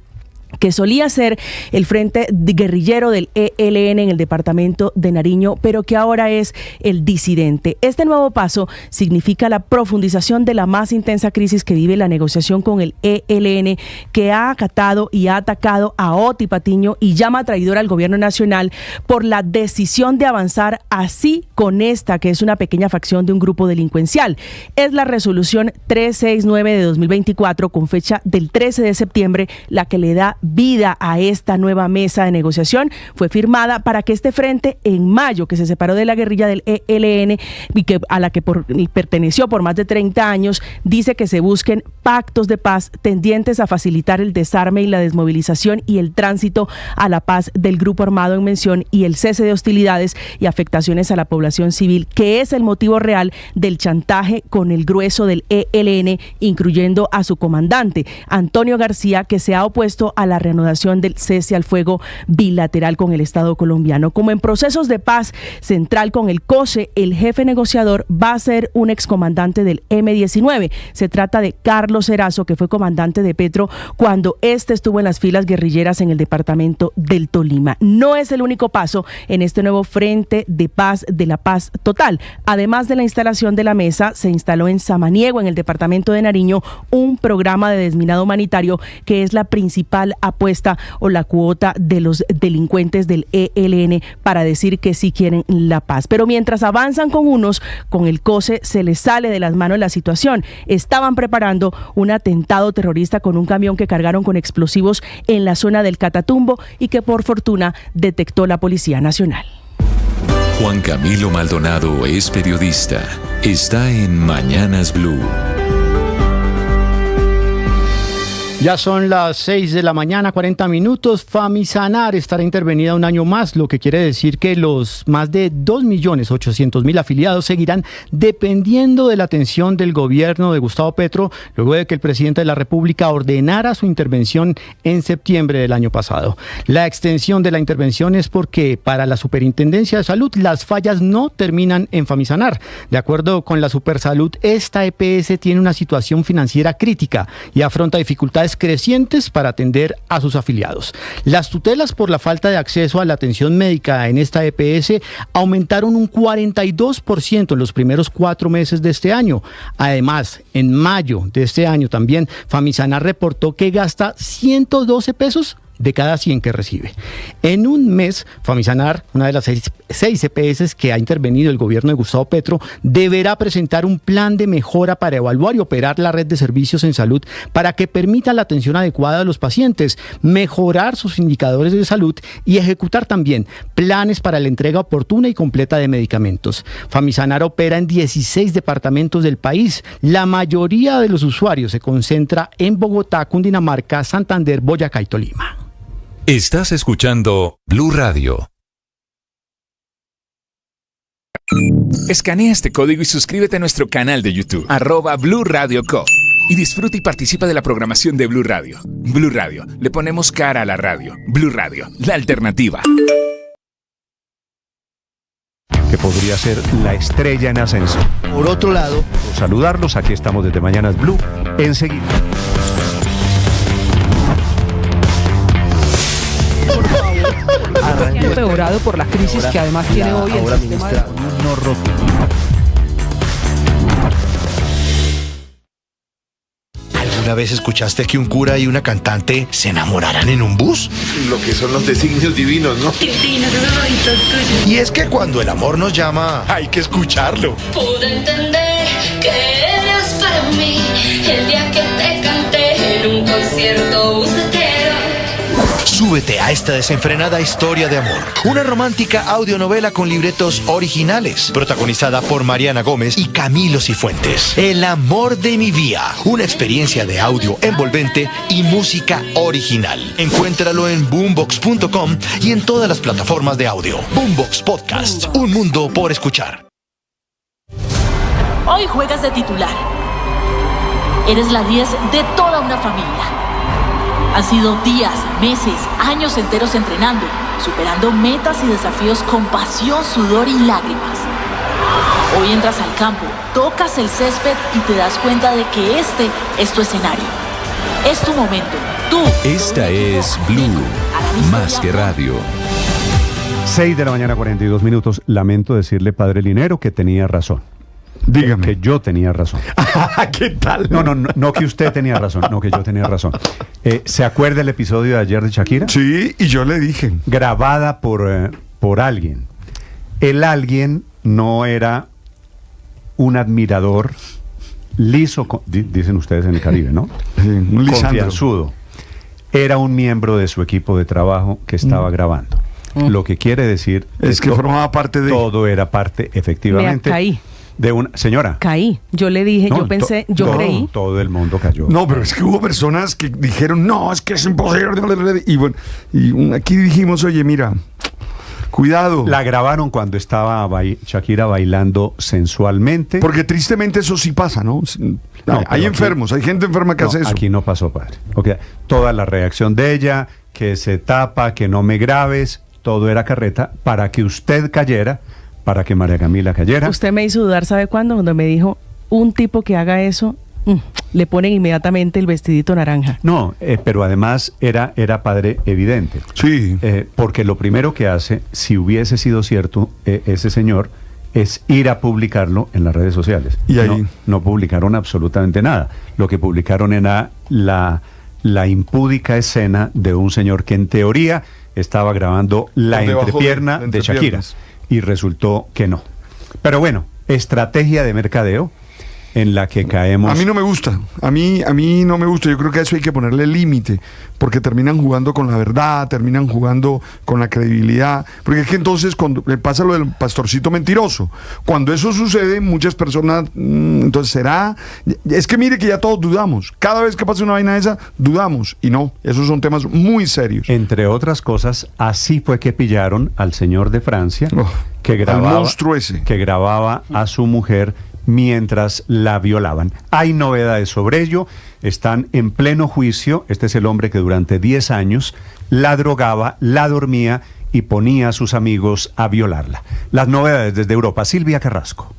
que solía ser el frente guerrillero del ELN en el departamento de Nariño, pero que ahora es el disidente. Este nuevo paso significa la profundización de la más intensa crisis que vive la negociación con el ELN, que ha acatado y ha atacado a Oti Patiño y llama traidor al gobierno nacional por la decisión de avanzar así con esta, que es una pequeña facción de un grupo delincuencial. Es la resolución 369 de 2024, con fecha del 13 de septiembre, la que le da vida a esta nueva mesa de negociación. Fue firmada para que este frente, en mayo, que se separó de la guerrilla del ELN y a la que perteneció por más de 30 años, dice que se busquen pactos de paz tendientes a facilitar el desarme y la desmovilización y el tránsito a la paz del grupo armado en mención y el cese de hostilidades y afectaciones a la población civil, que es el motivo real del chantaje con el grueso del ELN, incluyendo a su comandante, Antonio García, que se ha opuesto a la reanudación del cese al fuego bilateral con el Estado colombiano. Como en procesos de paz central con el COSE, el jefe negociador va a ser un excomandante del M-19. Se trata de Carlos Erazo, que fue comandante de Petro cuando este estuvo en las filas guerrilleras en el departamento del Tolima. No es el único paso en este nuevo frente de paz, de la paz total. Además de la instalación de la mesa, se instaló en Samaniego, en el departamento de Nariño, un programa de desminado humanitario que es la principal apuesta o la cuota de los delincuentes del ELN para decir que sí quieren la paz. Pero mientras avanzan con unos, con el COSE se les sale de las manos la situación. Estaban preparando un atentado terrorista con un camión que cargaron con explosivos en la zona del Catatumbo y que por fortuna detectó la Policía Nacional. Juan Camilo Maldonado es periodista. Está en Mañanas Blue. Ya son las 6 de la mañana, 40 minutos. Famisanar estará intervenida un año más, lo que quiere decir que los más de 2.800.000 afiliados seguirán dependiendo de la atención del gobierno de Gustavo Petro, luego de que el presidente de la República ordenara su intervención en septiembre del año pasado. La extensión de la intervención es porque para la Superintendencia de Salud las fallas no terminan en Famisanar. De acuerdo con la Supersalud, esta EPS tiene una situación financiera crítica y afronta dificultades crecientes para atender a sus afiliados. Las tutelas por la falta de acceso a la atención médica en esta EPS aumentaron un 42% en los primeros 4 meses de este año. Además, en mayo de este año también, Famisanar reportó que gasta 112 pesos de cada 100 que recibe. En un mes, Famisanar, una de las 6 EPS que ha intervenido el gobierno de Gustavo Petro, deberá presentar un plan de mejora para evaluar y operar la red de servicios en salud para que permita la atención adecuada de los pacientes, mejorar sus indicadores de salud y ejecutar también planes para la entrega oportuna y completa de medicamentos. Famisanar opera en 16 departamentos del país. La mayoría de los usuarios se concentra en Bogotá, Cundinamarca, Santander, Boyacá y Tolima. Estás escuchando Blue Radio. Escanea este código y suscríbete a nuestro canal de YouTube, @Blue Radio Co. Y disfruta y participa de la programación de Blue Radio. Blue Radio, le ponemos cara a la radio. Blue Radio, la alternativa. Que podría ser la estrella en ascenso. Por otro lado, saludarlos, aquí estamos desde Mañanas Blue, enseguida. Empeorado por la crisis que además tiene hoy el sistema de... ¿Alguna vez escuchaste que un cura y una cantante se enamoraran en un bus? Lo que son los designios divinos, ¿no? Divinos esos ojitos tuyos. Y es que cuando el amor nos llama, hay que escucharlo. Pude entender que eras para mí el día que te canté en un concierto bucetero. Súbete a esta desenfrenada historia de amor. Una romántica audionovela con libretos originales, protagonizada por Mariana Gómez y Camilo Cifuentes. El amor de mi vida. Una experiencia de audio envolvente y música original. Encuéntralo en boombox.com y en todas las plataformas de audio. Boombox Podcast. Un mundo por escuchar. Hoy juegas de titular. Eres la 10 de toda una familia. Han sido días, meses, años enteros entrenando, superando metas y desafíos con pasión, sudor y lágrimas. Hoy entras al campo, tocas el césped y te das cuenta de que este es tu escenario. Es tu momento, tú. Esta es Blue, más que radio. 6 de la mañana, 42 minutos. Lamento decirle, padre Linero, que tenía razón. Dígame. Que yo tenía razón. ¿Qué tal? No que usted tenía razón, no que yo tenía razón. ¿Se acuerda el episodio de ayer de Shakira? Sí, y yo le dije. Grabada por alguien. El alguien no era un admirador liso, dicen ustedes en el Caribe, ¿no? Sí, un Lisandro. Confianzudo. Era un miembro de su equipo de trabajo que estaba grabando. Lo que quiere decir es que formaba parte de... Todo era parte, efectivamente. Me caí. De una señora. Caí. Yo le dije, yo pensé, yo creí. Todo el mundo cayó. No, pero es que hubo personas que dijeron, no, es que es imposible. Y bueno, aquí dijimos, oye, mira, cuidado. La grabaron cuando estaba Shakira bailando sensualmente. Porque tristemente eso sí pasa, ¿no? Hay enfermos, hay gente enferma que hace eso. Aquí no pasó, padre. Okay. Toda la reacción de ella, que se tapa, que no me grabes, todo era carreta para que usted cayera, para que María Camila cayera. Usted me hizo dudar, ¿sabe cuándo? Cuando me dijo, un tipo que haga eso, le ponen inmediatamente el vestidito naranja. No, pero además era padre evidente. Sí. Porque lo primero que hace, si hubiese sido cierto, ese señor, es ir a publicarlo en las redes sociales. Y ahí no publicaron absolutamente nada. Lo que publicaron era la impúdica escena de un señor que en teoría estaba grabando la entrepierna de Shakira. Y resultó que no. Pero bueno, estrategia de mercadeo en la que caemos. A mí no me gusta, a mí no me gusta. Yo creo que a eso hay que ponerle límite, porque terminan jugando con la verdad, terminan jugando con la credibilidad, porque es que entonces cuando pasa lo del pastorcito mentiroso, cuando eso sucede, muchas personas, entonces será, es que mire que ya todos dudamos, cada vez que pasa una vaina de esa, dudamos, y no, esos son temas muy serios. Entre otras cosas, así fue que pillaron al señor de Francia, que grababa a su mujer mientras la violaban. Hay novedades sobre ello, están en pleno juicio. Este es el hombre que durante 10 años la drogaba, la dormía y ponía a sus amigos a violarla. Las novedades desde Europa, Silvia Carrasco.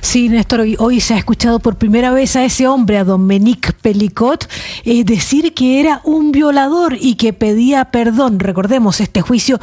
Sí, Néstor, hoy se ha escuchado por primera vez a ese hombre, a Dominique Pelicot, decir que era un violador y que pedía perdón. Recordemos, este juicio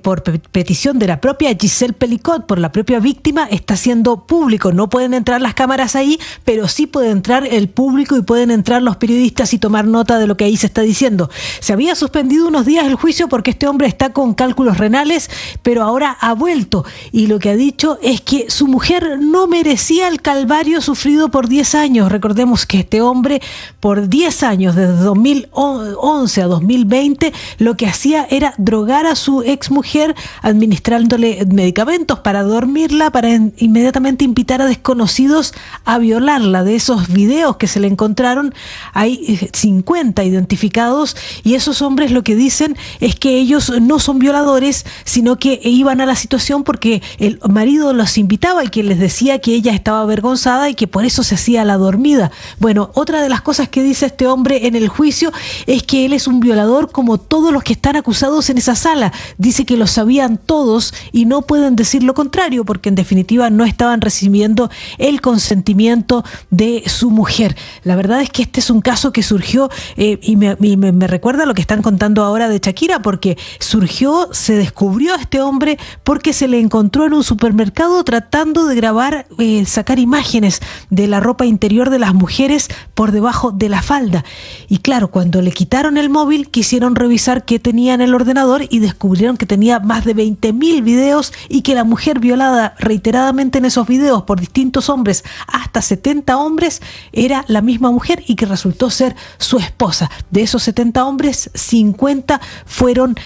por petición de la propia Giselle Pelicot, por la propia víctima, está siendo público. No pueden entrar las cámaras ahí, pero sí puede entrar el público y pueden entrar los periodistas y tomar nota de lo que ahí se está diciendo. Se había suspendido unos días el juicio porque este hombre está con cálculos renales, pero ahora ha vuelto. Y lo que ha dicho es que su mujer no merecía el calvario sufrido por 10 años. Recordemos que este hombre por 10 años, desde 2011 a 2020, lo que hacía era drogar a su exmujer administrándole medicamentos para dormirla, para inmediatamente invitar a desconocidos a violarla. De esos videos que se le encontraron, hay 50 identificados, y esos hombres lo que dicen es que ellos no son violadores, sino que iban a la situación porque el marido los invitaba y que les decía que ella estaba avergonzada y que por eso se hacía la dormida. Bueno, otra de las cosas que dice este hombre en el juicio es que él es un violador como todos los que están acusados en esa sala. Dice que lo sabían todos y no pueden decir lo contrario, porque en definitiva no estaban recibiendo el consentimiento de su mujer. La verdad es que este es un caso que surgió y me recuerda lo que están contando ahora de Shakira, porque se descubrió a este hombre porque se le encontró en un supermercado tratando de grabar, sacar imágenes de la ropa interior de las mujeres por debajo de la falda. Y claro, cuando le quitaron el móvil, quisieron revisar qué tenía en el ordenador y descubrieron que tenía más de 20.000 videos y que la mujer violada reiteradamente en esos videos por distintos hombres, hasta 70 hombres, era la misma mujer y que resultó ser su esposa. De esos 70 hombres, 50 fueron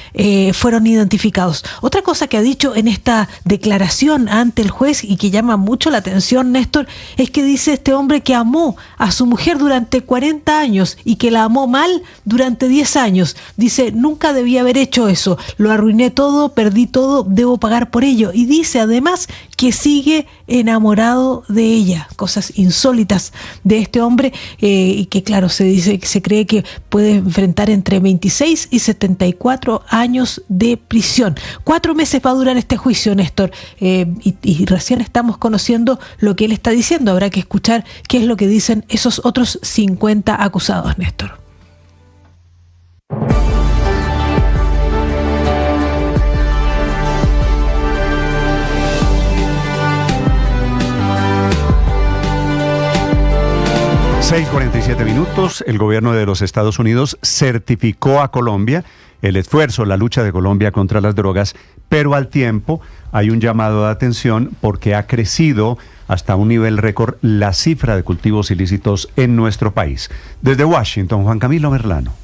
identificados. Otra cosa que ha dicho en esta declaración ante el juez y que llama mucho la atención, Néstor, es que dice este hombre que amó a su mujer durante 40 años y que la amó mal durante 10 años. Dice, nunca debía haber hecho eso, lo arruiné todo, perdí todo, debo pagar por ello. Y dice además que sigue enamorado de ella. Cosas insólitas de este hombre, y que claro, se cree que puede enfrentar entre 26 y 74 años de prisión. 4 meses va a durar este juicio, Néstor, y recién estamos conociendo lo que él está diciendo. Habrá que escuchar qué es lo que dicen esos otros 50 acusados, Néstor. (6:47). El gobierno de los Estados Unidos certificó a Colombia el esfuerzo, la lucha de Colombia contra las drogas, pero al tiempo hay un llamado de atención porque ha crecido hasta un nivel récord la cifra de cultivos ilícitos en nuestro país. Desde Washington, Juan Camilo Merlano.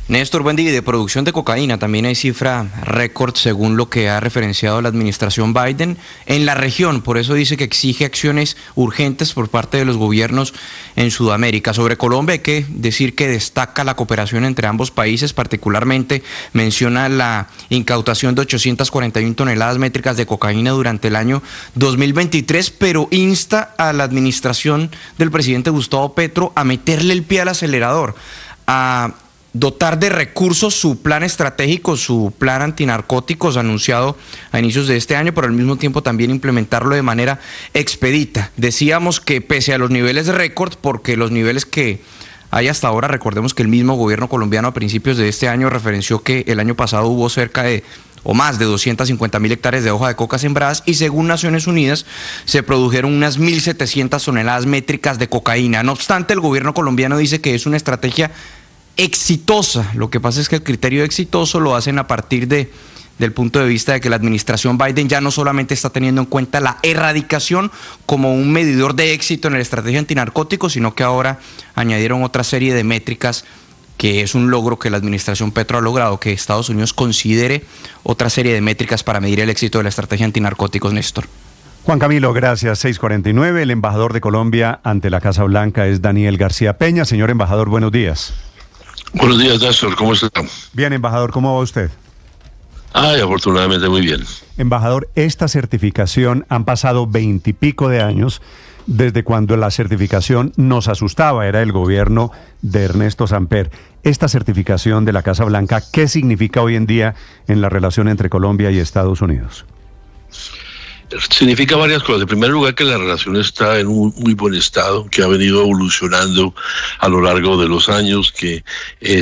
Néstor, buen día. De producción de cocaína también hay cifra récord según lo que ha referenciado la administración Biden en la región. Por eso dice que exige acciones urgentes por parte de los gobiernos en Sudamérica. Sobre Colombia hay que decir que destaca la cooperación entre ambos países, particularmente menciona la incautación de 841 toneladas métricas de cocaína durante el año 2023, pero insta a la administración del presidente Gustavo Petro a meterle el pie al acelerador, a dotar de recursos su plan estratégico, su plan antinarcóticos anunciado a inicios de este año, pero al mismo tiempo también implementarlo de manera expedita. Decíamos que pese a los niveles de récord, porque los niveles que hay hasta ahora, recordemos que el mismo gobierno colombiano a principios de este año referenció que el año pasado hubo cerca de o más de 250.000 hectáreas de hoja de coca sembradas y según Naciones Unidas se produjeron unas 1.700 toneladas métricas de cocaína. No obstante, el gobierno colombiano dice que es una estrategia exitosa. Lo que pasa es que el criterio exitoso lo hacen a partir del punto de vista de que la administración Biden ya no solamente está teniendo en cuenta la erradicación como un medidor de éxito en la estrategia antinarcóticos, sino que ahora añadieron otra serie de métricas que es un logro que la administración Petro ha logrado, que Estados Unidos considere otra serie de métricas para medir el éxito de la estrategia antinarcóticos, Néstor. Juan Camilo, gracias. 6:49. El embajador de Colombia ante la Casa Blanca es Daniel García Peña. Señor embajador, buenos días. Buenos días, Néstor, ¿cómo está? Bien, embajador, ¿cómo va usted? Afortunadamente muy bien. Embajador, esta certificación, han pasado 20 y pico de años desde cuando la certificación nos asustaba, era el gobierno de Ernesto Samper. Esta certificación de la Casa Blanca, ¿qué significa hoy en día en la relación entre Colombia y Estados Unidos? Significa varias cosas. En primer lugar, que la relación está en un muy buen estado, que ha venido evolucionando a lo largo de los años, que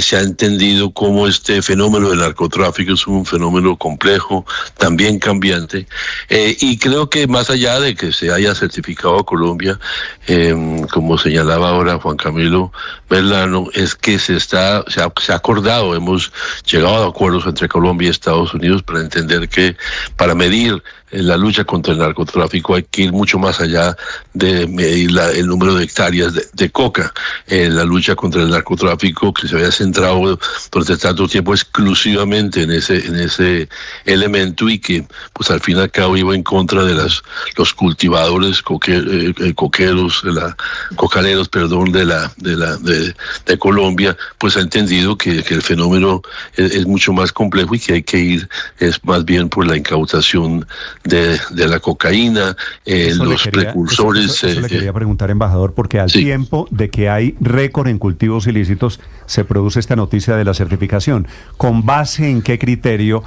se ha entendido cómo este fenómeno del narcotráfico es un fenómeno complejo, también cambiante, y creo que más allá de que se haya certificado a Colombia, como señalaba ahora Juan Camilo Merlano, es que se ha acordado, hemos llegado a acuerdos entre Colombia y Estados Unidos para entender que para medir la lucha contra el narcotráfico hay que ir mucho más allá de medir el número de hectáreas de coca. La lucha contra el narcotráfico, que se había centrado durante tanto tiempo exclusivamente en ese elemento y que pues al fin y al cabo iba en contra de los cultivadores cocaneros de Colombia, pues ha entendido que el fenómeno es mucho más complejo y que hay que ir es más bien por la incautación de la cocaína, los precursores. Eso le quería preguntar, embajador, porque al tiempo de que hay récord en cultivos ilícitos, se produce esta noticia de la certificación. ¿Con base en qué criterio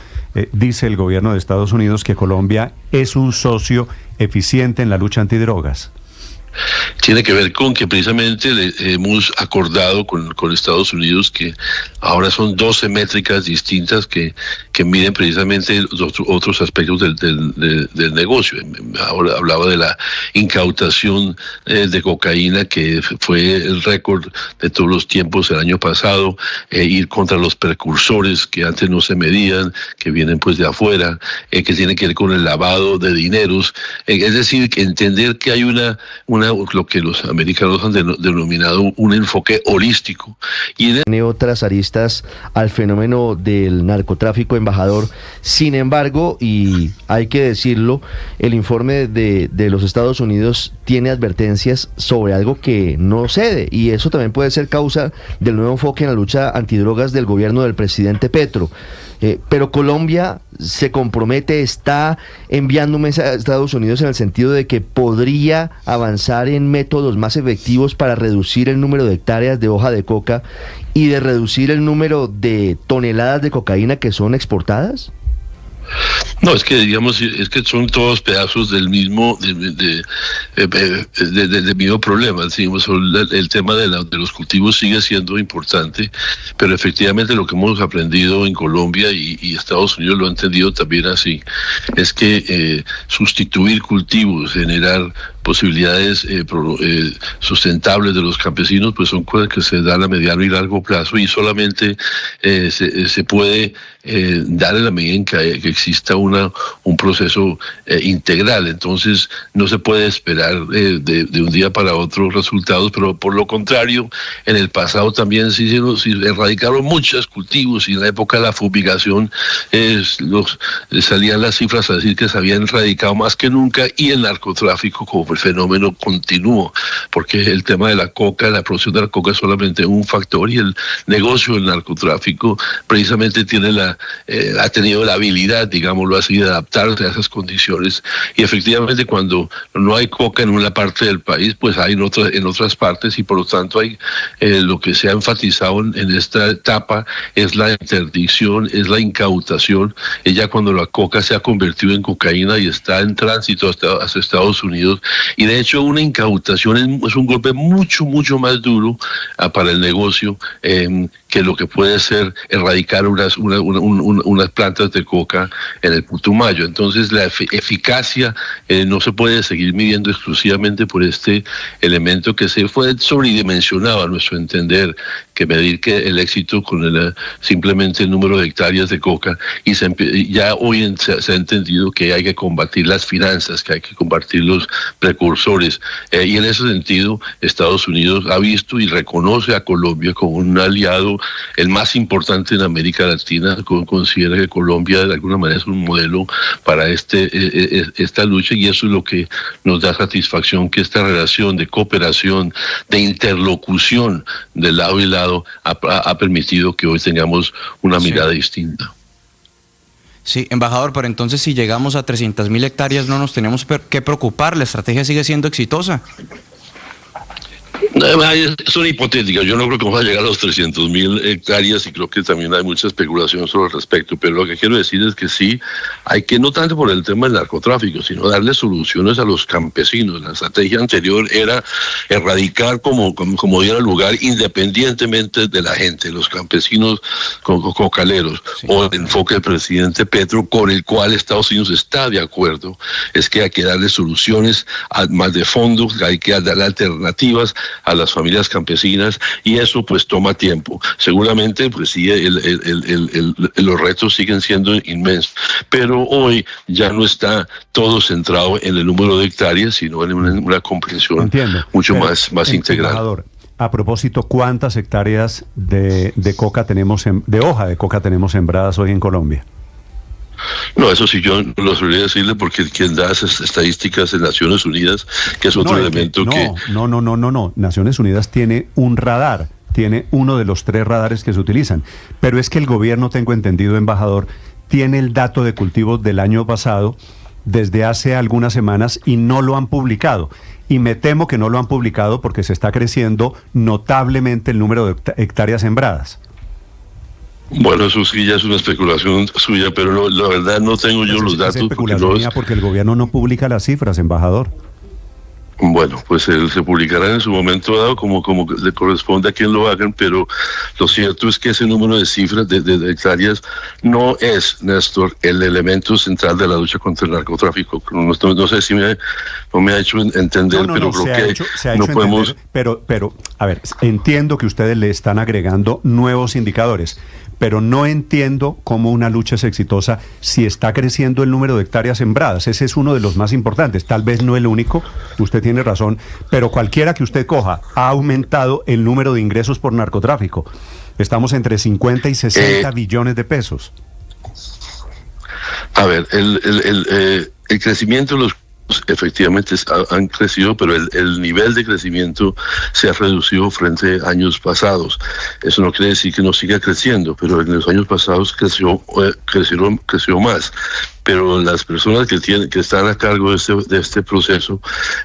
dice el gobierno de Estados Unidos que Colombia es un socio eficiente en la lucha antidrogas? Tiene que ver con que precisamente hemos acordado con Estados Unidos que ahora son 12 métricas distintas que miden precisamente otros aspectos del negocio. Ahora hablaba de la incautación de cocaína, que fue el récord de todos los tiempos el año pasado, ir contra los precursores que antes no se medían, que vienen pues de afuera, que tiene que ver con el lavado de dineros, es decir, que entender que hay lo que los americanos han denominado un enfoque holístico. Tiene otras aristas al fenómeno del narcotráfico, embajador. Sin embargo, y hay que decirlo, el informe de los Estados Unidos tiene advertencias sobre algo que no cede, y eso también puede ser causa del nuevo enfoque en la lucha antidrogas del gobierno del presidente Petro. Pero Colombia se compromete, está enviando un mensaje a Estados Unidos en el sentido de que podría avanzar en métodos más efectivos para reducir el número de hectáreas de hoja de coca y de reducir el número de toneladas de cocaína que son exportadas. No, es que digamos, es que son todos pedazos del mismo del mismo problema. Decimos, el tema de los cultivos sigue siendo importante, pero efectivamente lo que hemos aprendido en Colombia y Estados Unidos lo ha entendido también así, es que sustituir cultivos, generar posibilidades sustentables de los campesinos, pues son cosas que se dan a mediano y largo plazo, y solamente se puede dar en la medida en que exista un proceso integral. Entonces no se puede esperar de un día para otro resultados, pero por lo contrario, en el pasado también se erradicaron muchos cultivos, y en la época de la fumigación salían las cifras a decir que se habían erradicado más que nunca, y el narcotráfico como el fenómeno continuo, porque el tema de la coca, la producción de la coca es solamente un factor, y el negocio del narcotráfico precisamente ha tenido la habilidad, digámoslo así, de adaptarse a esas condiciones, y efectivamente cuando no hay coca en una parte del país, pues hay en otras partes, y por lo tanto hay lo que se ha enfatizado en esta etapa es la interdicción, es la incautación. Ya cuando la coca se ha convertido en cocaína y está en tránsito hacia Estados Unidos, y de hecho una incautación es un golpe mucho más duro para el negocio que lo que puede ser erradicar unas plantas de coca en el Putumayo. Entonces la eficacia no se puede seguir midiendo exclusivamente por este elemento que se fue sobredimensionado a nuestro entender, que medir que el éxito con simplemente el número de hectáreas de coca, y ya hoy se ha entendido que hay que combatir las finanzas, que hay que combatir los precursores, y en ese sentido Estados Unidos ha visto y reconoce a Colombia como un aliado, el más importante en América Latina. Considera que Colombia de alguna manera es un modelo para esta lucha, y eso es lo que nos da satisfacción, que esta relación de cooperación, de interlocución de lado y lado ha permitido que hoy tengamos una mirada distinta. Sí, embajador, pero entonces si llegamos a 300.000 hectáreas no nos tenemos que preocupar, la estrategia sigue siendo exitosa. Son hipotéticas, yo no creo que vamos a llegar a los 300.000 hectáreas, y creo que también hay mucha especulación sobre el respecto, pero lo que quiero decir es que sí, hay que, no tanto por el tema del narcotráfico, sino darle soluciones a los campesinos. La estrategia anterior era erradicar como diera lugar, independientemente de la gente, los campesinos cocaleros, sí. O el enfoque del presidente Petro, con el cual Estados Unidos está de acuerdo, es que hay que darle soluciones más de fondo, hay que darle alternativas a las familias campesinas, y eso pues toma tiempo. Seguramente pues sí, los retos siguen siendo inmensos, pero hoy ya no está todo centrado en el número de hectáreas, sino en una comprensión mucho más integral. Embajador, a propósito, ¿cuántas hectáreas de coca tenemos de hoja de coca tenemos sembradas hoy en Colombia? No, eso sí yo no lo solía decirle, porque quien da esas estadísticas en Naciones Unidas, que es otro elemento que... No. Naciones Unidas tiene un radar, tiene uno de los 3 radares que se utilizan. Pero es que el gobierno, tengo entendido, embajador, tiene el dato de cultivos del año pasado desde hace algunas semanas y no lo han publicado. Y me temo que no lo han publicado porque se está creciendo notablemente el número de hectáreas sembradas. Bueno, eso sí ya es una especulación suya, pero no, la verdad no tengo yo los datos. Porque el gobierno no publica las cifras, embajador. Bueno, pues se publicará en su momento dado como le corresponde a quien lo hagan, pero lo cierto es que ese número de cifras de hectáreas no es, Néstor, el elemento central de la lucha contra el narcotráfico. No sé si no me ha hecho entender, pero creo que no podemos... Pero, a ver, entiendo que ustedes le están agregando nuevos indicadores, pero no entiendo cómo una lucha es exitosa si está creciendo el número de hectáreas sembradas. Ese es uno de los más importantes, tal vez no el único, usted tiene razón, pero cualquiera que usted coja, ha aumentado el número de ingresos por narcotráfico. Estamos entre 50 y 60 billones de pesos. A ver, el crecimiento de los efectivamente han crecido, pero el nivel de crecimiento se ha reducido frente a años pasados. Eso no quiere decir que no siga creciendo, pero en los años pasados creció más. Pero las personas que están a cargo de este proceso,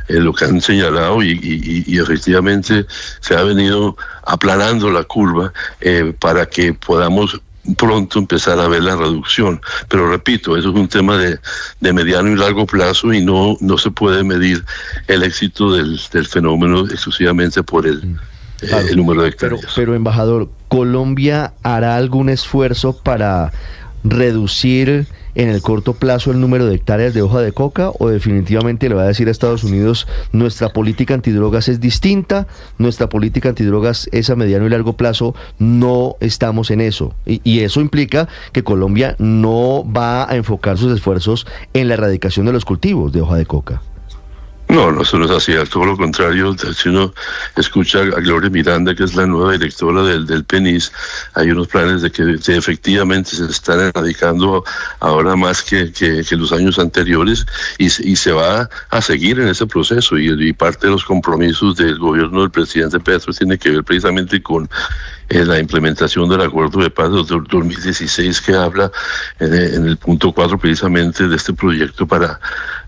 lo que han señalado, y efectivamente se ha venido aplanando la curva para que podamos pronto empezar a ver la reducción. Pero repito, eso es un tema de mediano y largo plazo y no se puede medir el éxito del fenómeno exclusivamente por el número de hectáreas. Pero embajador, ¿Colombia hará algún esfuerzo para reducir en el corto plazo el número de hectáreas de hoja de coca, o definitivamente le va a decir a Estados Unidos nuestra política antidrogas es distinta, nuestra política antidrogas es a mediano y largo plazo, no estamos en eso? Y eso implica que Colombia no va a enfocar sus esfuerzos en la erradicación de los cultivos de hoja de coca. No, eso no es así, todo lo contrario. Si uno escucha a Gloria Miranda, que es la nueva directora del PENIS, hay unos planes de que efectivamente se están erradicando ahora más que los años anteriores y se va a seguir en ese proceso y parte de los compromisos del gobierno del presidente Petro tiene que ver precisamente con la implementación del acuerdo de paz de 2016 que habla en el punto 4 precisamente de este proyecto para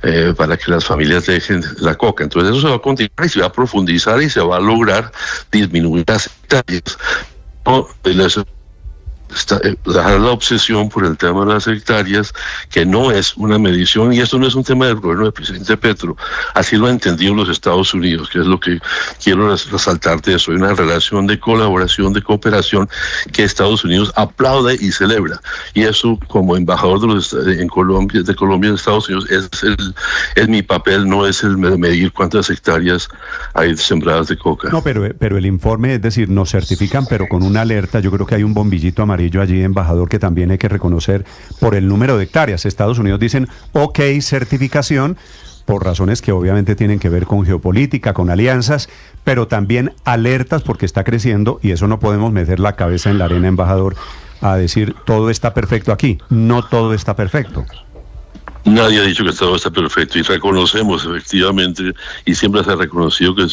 que las familias dejen la coca. Entonces eso se va a continuar y se va a profundizar y se va a lograr disminuir las hectáreas. Dejar la obsesión por el tema de las hectáreas, que no es una medición, y esto no es un tema del gobierno del presidente Petro, así lo han entendido los Estados Unidos, que es lo que quiero resaltar de eso. Hay una relación de colaboración, de cooperación que Estados Unidos aplaude y celebra, y eso como embajador de Colombia en Estados Unidos es mi papel, no es el medir cuántas hectáreas hay sembradas de coca. No, pero el informe, es decir, nos certifican, pero con una alerta. Yo creo que hay un bombillito amarillo allí, embajador, que también hay que reconocer por el número de hectáreas. Estados Unidos dicen, ok, certificación, por razones que obviamente tienen que ver con geopolítica, con alianzas, pero también alertas porque está creciendo, y eso no podemos meter la cabeza en la arena, embajador, a decir todo está perfecto aquí. No todo está perfecto. Nadie ha dicho que todo está perfecto y reconocemos efectivamente, y siempre se ha reconocido que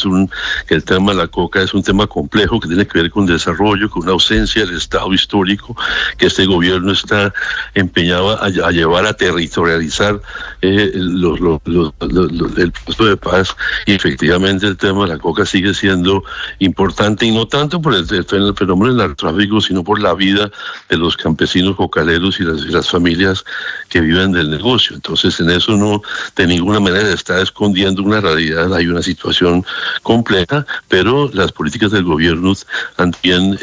el tema de la coca es un tema complejo que tiene que ver con desarrollo, con una ausencia del Estado histórico, que este gobierno está empeñado a llevar a territorializar el puesto de paz, y efectivamente el tema de la coca sigue siendo importante, y no tanto por el fenómeno del narcotráfico, sino por la vida de los campesinos cocaleros y las familias que viven del negocio. Entonces, en eso no, de ninguna manera se está escondiendo una realidad. Hay una situación compleja, pero las políticas del gobierno han bien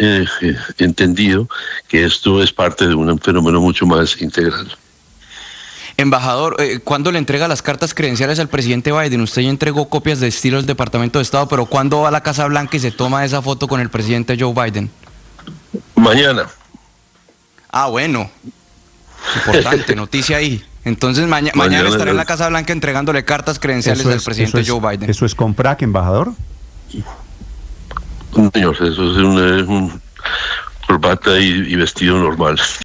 entendido que esto es parte de un fenómeno mucho más integral. Embajador, ¿cuándo le entrega las cartas credenciales al presidente Biden? Usted ya entregó copias de estilo al Departamento de Estado, pero ¿cuándo va a la Casa Blanca y se toma esa foto con el presidente Joe Biden? Mañana. Ah, bueno. Importante, noticia ahí. Entonces mañana estará en la Casa Blanca entregándole cartas credenciales al presidente Joe Biden. ¿Eso es con frac, embajador? Señor, eso es un corbata y vestido normal.